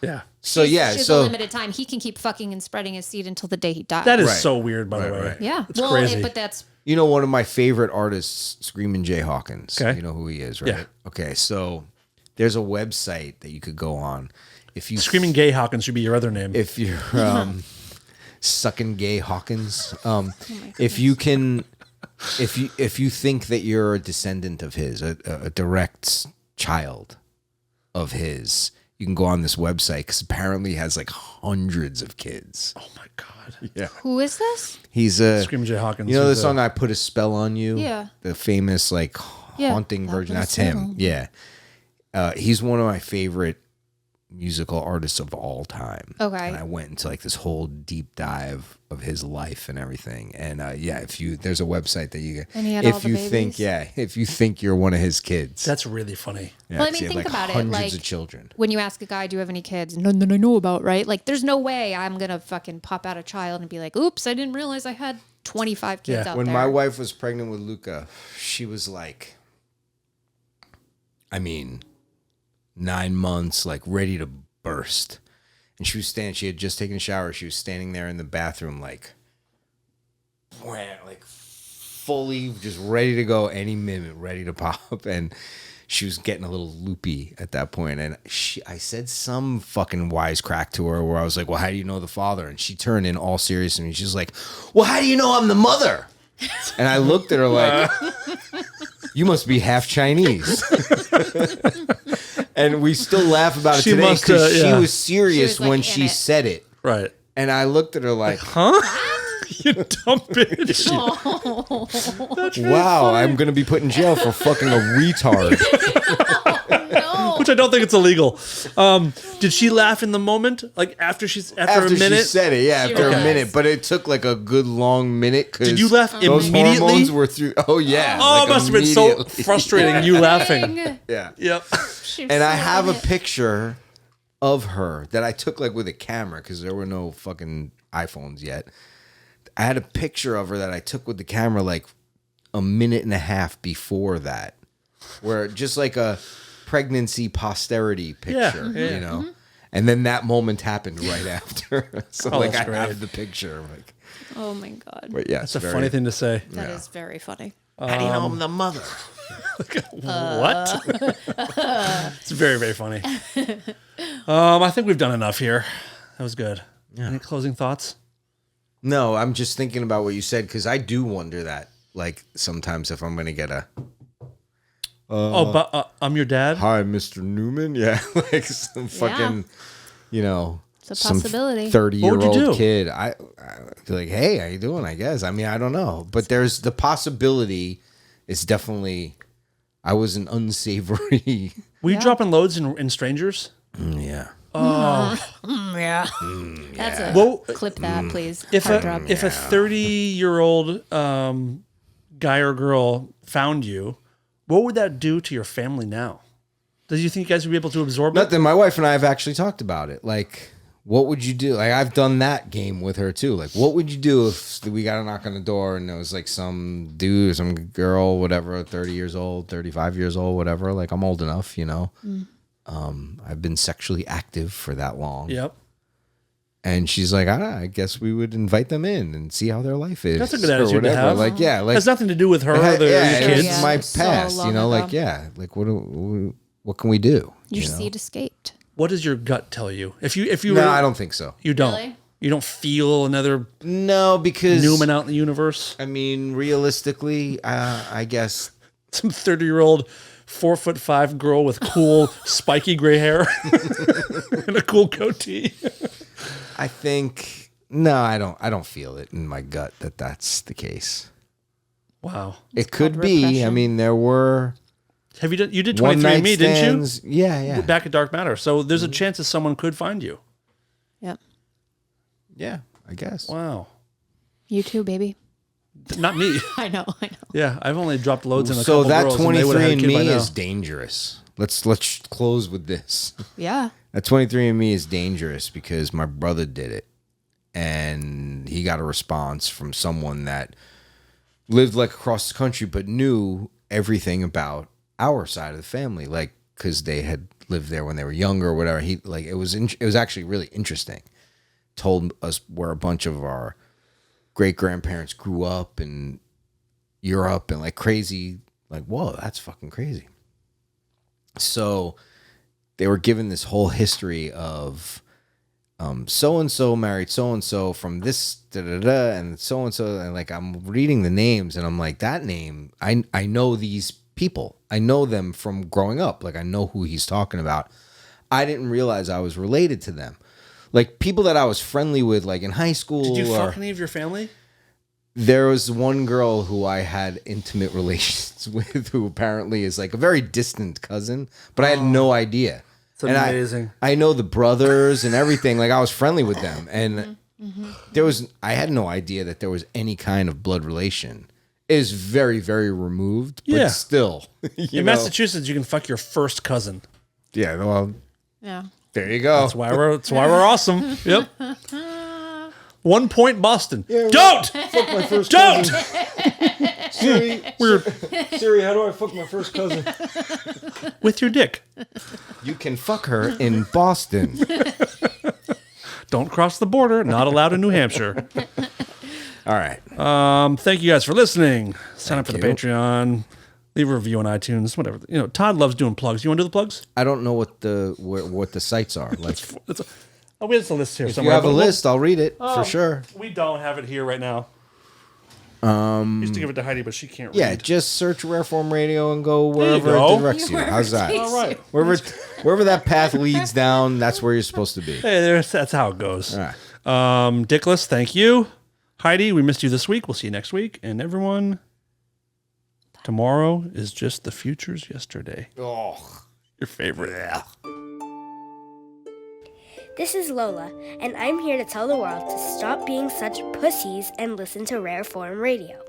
Yeah. So She's a limited time. He can keep fucking and spreading his seed until the day he dies. That is Right. so weird, by the way. right. Yeah. It's crazy. But that's one of my favorite artists, Screamin' Jay Hawkins. Okay. You know who he is, right? Yeah. Okay, so there's a website that you could go on. If you Screaming Gay Hawkins should be your other name. if you're sucking gay Hawkins, if you can, if you think that you're a descendant of his, a direct child of his, you can go on this website because apparently he has like hundreds of kids. Oh my God. Yeah, who is this? he's a Screaming Jay Hawkins. You know the is song "I Put a Spell on You"? Yeah. The famous haunting I version. Put a That's Spell him. on Yeah, he's one of my favorite musical artists of all time. Okay. And I went into like this whole deep dive of his life and everything. And there's a website that you And he had if all the you babies? if you think you're one of his kids. That's really funny. Yeah, Well, I 'cause mean, he had, think about it, hundreds like- of children. When you ask a guy, do you have any kids? None that I know about, right? Like, there's no way I'm going to fucking pop out a child and be like, oops, I didn't realize I had 25 kids Yeah. out When there. my wife was pregnant with Luca, she was like, 9 months, like ready to burst. And she had just taken a shower. She was standing there in the bathroom, like fully just ready to go any minute, ready to pop. And she was getting a little loopy at that point. And I said some fucking wisecrack to her where I was like, well, how do you know the father? And she turned in all serious and she's like, well, how do you know I'm the mother? And I looked at her like, you must be half Chinese. And we still laugh about it She today must, because she yeah. was serious She was, like, when in she it. said it. Right. And I looked at her like, Huh? You dumb bitch. wow, I'm going to be put in jail for fucking a retard. no. Which I don't think it's illegal. Did she laugh in the moment? Like after After a minute? she said it, yeah, She after a was. minute. But it took like a good long minute. Did you laugh those immediately? hormones were through. Oh, yeah. Oh, like it must have been so immediately. frustrating, you laughing. Yeah. Yep. And I have a picture of her that I took like with a camera because there were no fucking iPhones yet. I had a picture of her that I took with the camera like a minute and a half before that, where just like a pregnancy posterity picture, Yeah. you know? And then that moment happened right after. So Oh, like that's I great. have the picture. Like, Oh, my God. but yeah, That's a funny thing to say. That is very funny. How do you know I'm the mother? What? It's very, very funny. I think we've done enough here. That was good. Any closing thoughts? No, I'm just thinking about what you said because I do wonder that. Like sometimes if I'm gonna get a but I'm your dad. hi, Mr. Newman, yeah, like some fucking, It's a possibility. What would you 30-year-old do? kid. I feel like, hey, how you doing? I guess. I mean, I don't know, but there's the possibility. It's definitely. I was an unsavory. Were you dropping loads in strangers? Yeah. Yeah. That's a Well, clip that, please. if Hard a drop. 30-year-old guy or girl found you, what would that do to your family now? Do you think you guys would be able to absorb it? Nothing. My wife and I have actually talked about it. Like, what would you do? Like, I've done that game with her too. Like, what would you do if we got a knock on the door and there was like some dude or some girl, whatever, 30 years old, 35 years old, whatever. Like, I'm old enough, you know. I've been sexually active for that long. Yep. And she's like, I guess we would invite them in and see how their life is. That's a good attitude to have. Like, yeah, like has nothing to do with her or the kids. It's my So past, long you know. ago. Like, yeah, like what can we do? Your you know? seed escaped. What does your gut tell you? If you No, were, I don't think so. you don't. Really? You don't feel another No, because Newman out in the universe. I mean, realistically, I guess Some 30-year-old 4'5" girl with cool spiky gray hair and a cool goatee. I think no, I don't feel it in my gut that that's the case. Wow. It could called be. I repression. mean, there were Have you done? You did one 23andMe, night didn't you? stands. Yeah. Back at Dark Matter. So there's a chance that someone could find you. Yep. Yeah, I guess. Wow. You too, baby. Not me. I know. Yeah, I've only dropped loads in a So couple that girls, and they would've had a kid by 23andMe now. is dangerous. Let's close with this. Yeah. That 23andMe is dangerous because my brother did it, and he got a response from someone that lived like across the country but knew everything about our side of the family, like because they had lived there when they were younger or whatever. He like it was actually really interesting. Told us where a bunch of our great grandparents grew up in Europe and like crazy, like whoa, that's fucking crazy. So they were given this whole history of so and so married so and so from this and so and like I'm reading the names and I'm like, that name, I know these people. I know them from growing up. Like I know who he's talking about. I didn't realize I was related to them. Like people that I was friendly with, like in high school. Did you or, fuck any of your family? There was one girl who I had intimate relations with who apparently is like a very distant cousin, but I had no idea. It's amazing. I know the brothers and everything. Like I was friendly with them. And I had no idea that there was any kind of blood relation. It is very, very removed, but Yeah. still. In Massachusetts, you can fuck your first cousin. Yeah, well, Yeah. there you go. That's why we're awesome. Yep. 1 point Boston. Don't! Fuck my first Don't! Siri, Weird. Siri, how do I fuck my first cousin? With your dick. You can fuck her in Boston. Don't cross the border. Not allowed in New Hampshire. All right. Thank you guys for listening. Sign up for the you. Patreon. Leave a review on iTunes. Whatever. You know, Todd loves doing plugs. You want to do the plugs? I don't know what the sites are. Like, We have a list here if you somewhere. have a but list, I'll read it for sure. We don't have it here right now. Used to give it to Heidi, but she can't read. Yeah, just search Rareform Radio and go you wherever go. it directs you. How's that? All right. Wherever that path leads down, that's where you're supposed to be. Hey, that's how it goes. All right. Dickless, thank you. Heidi, we missed you this week. We'll see you next week. And everyone, tomorrow is just the future's yesterday. Oh, Your favorite. This is Lola, and I'm here to tell the world to stop being such pussies and listen to Rare Form Radio.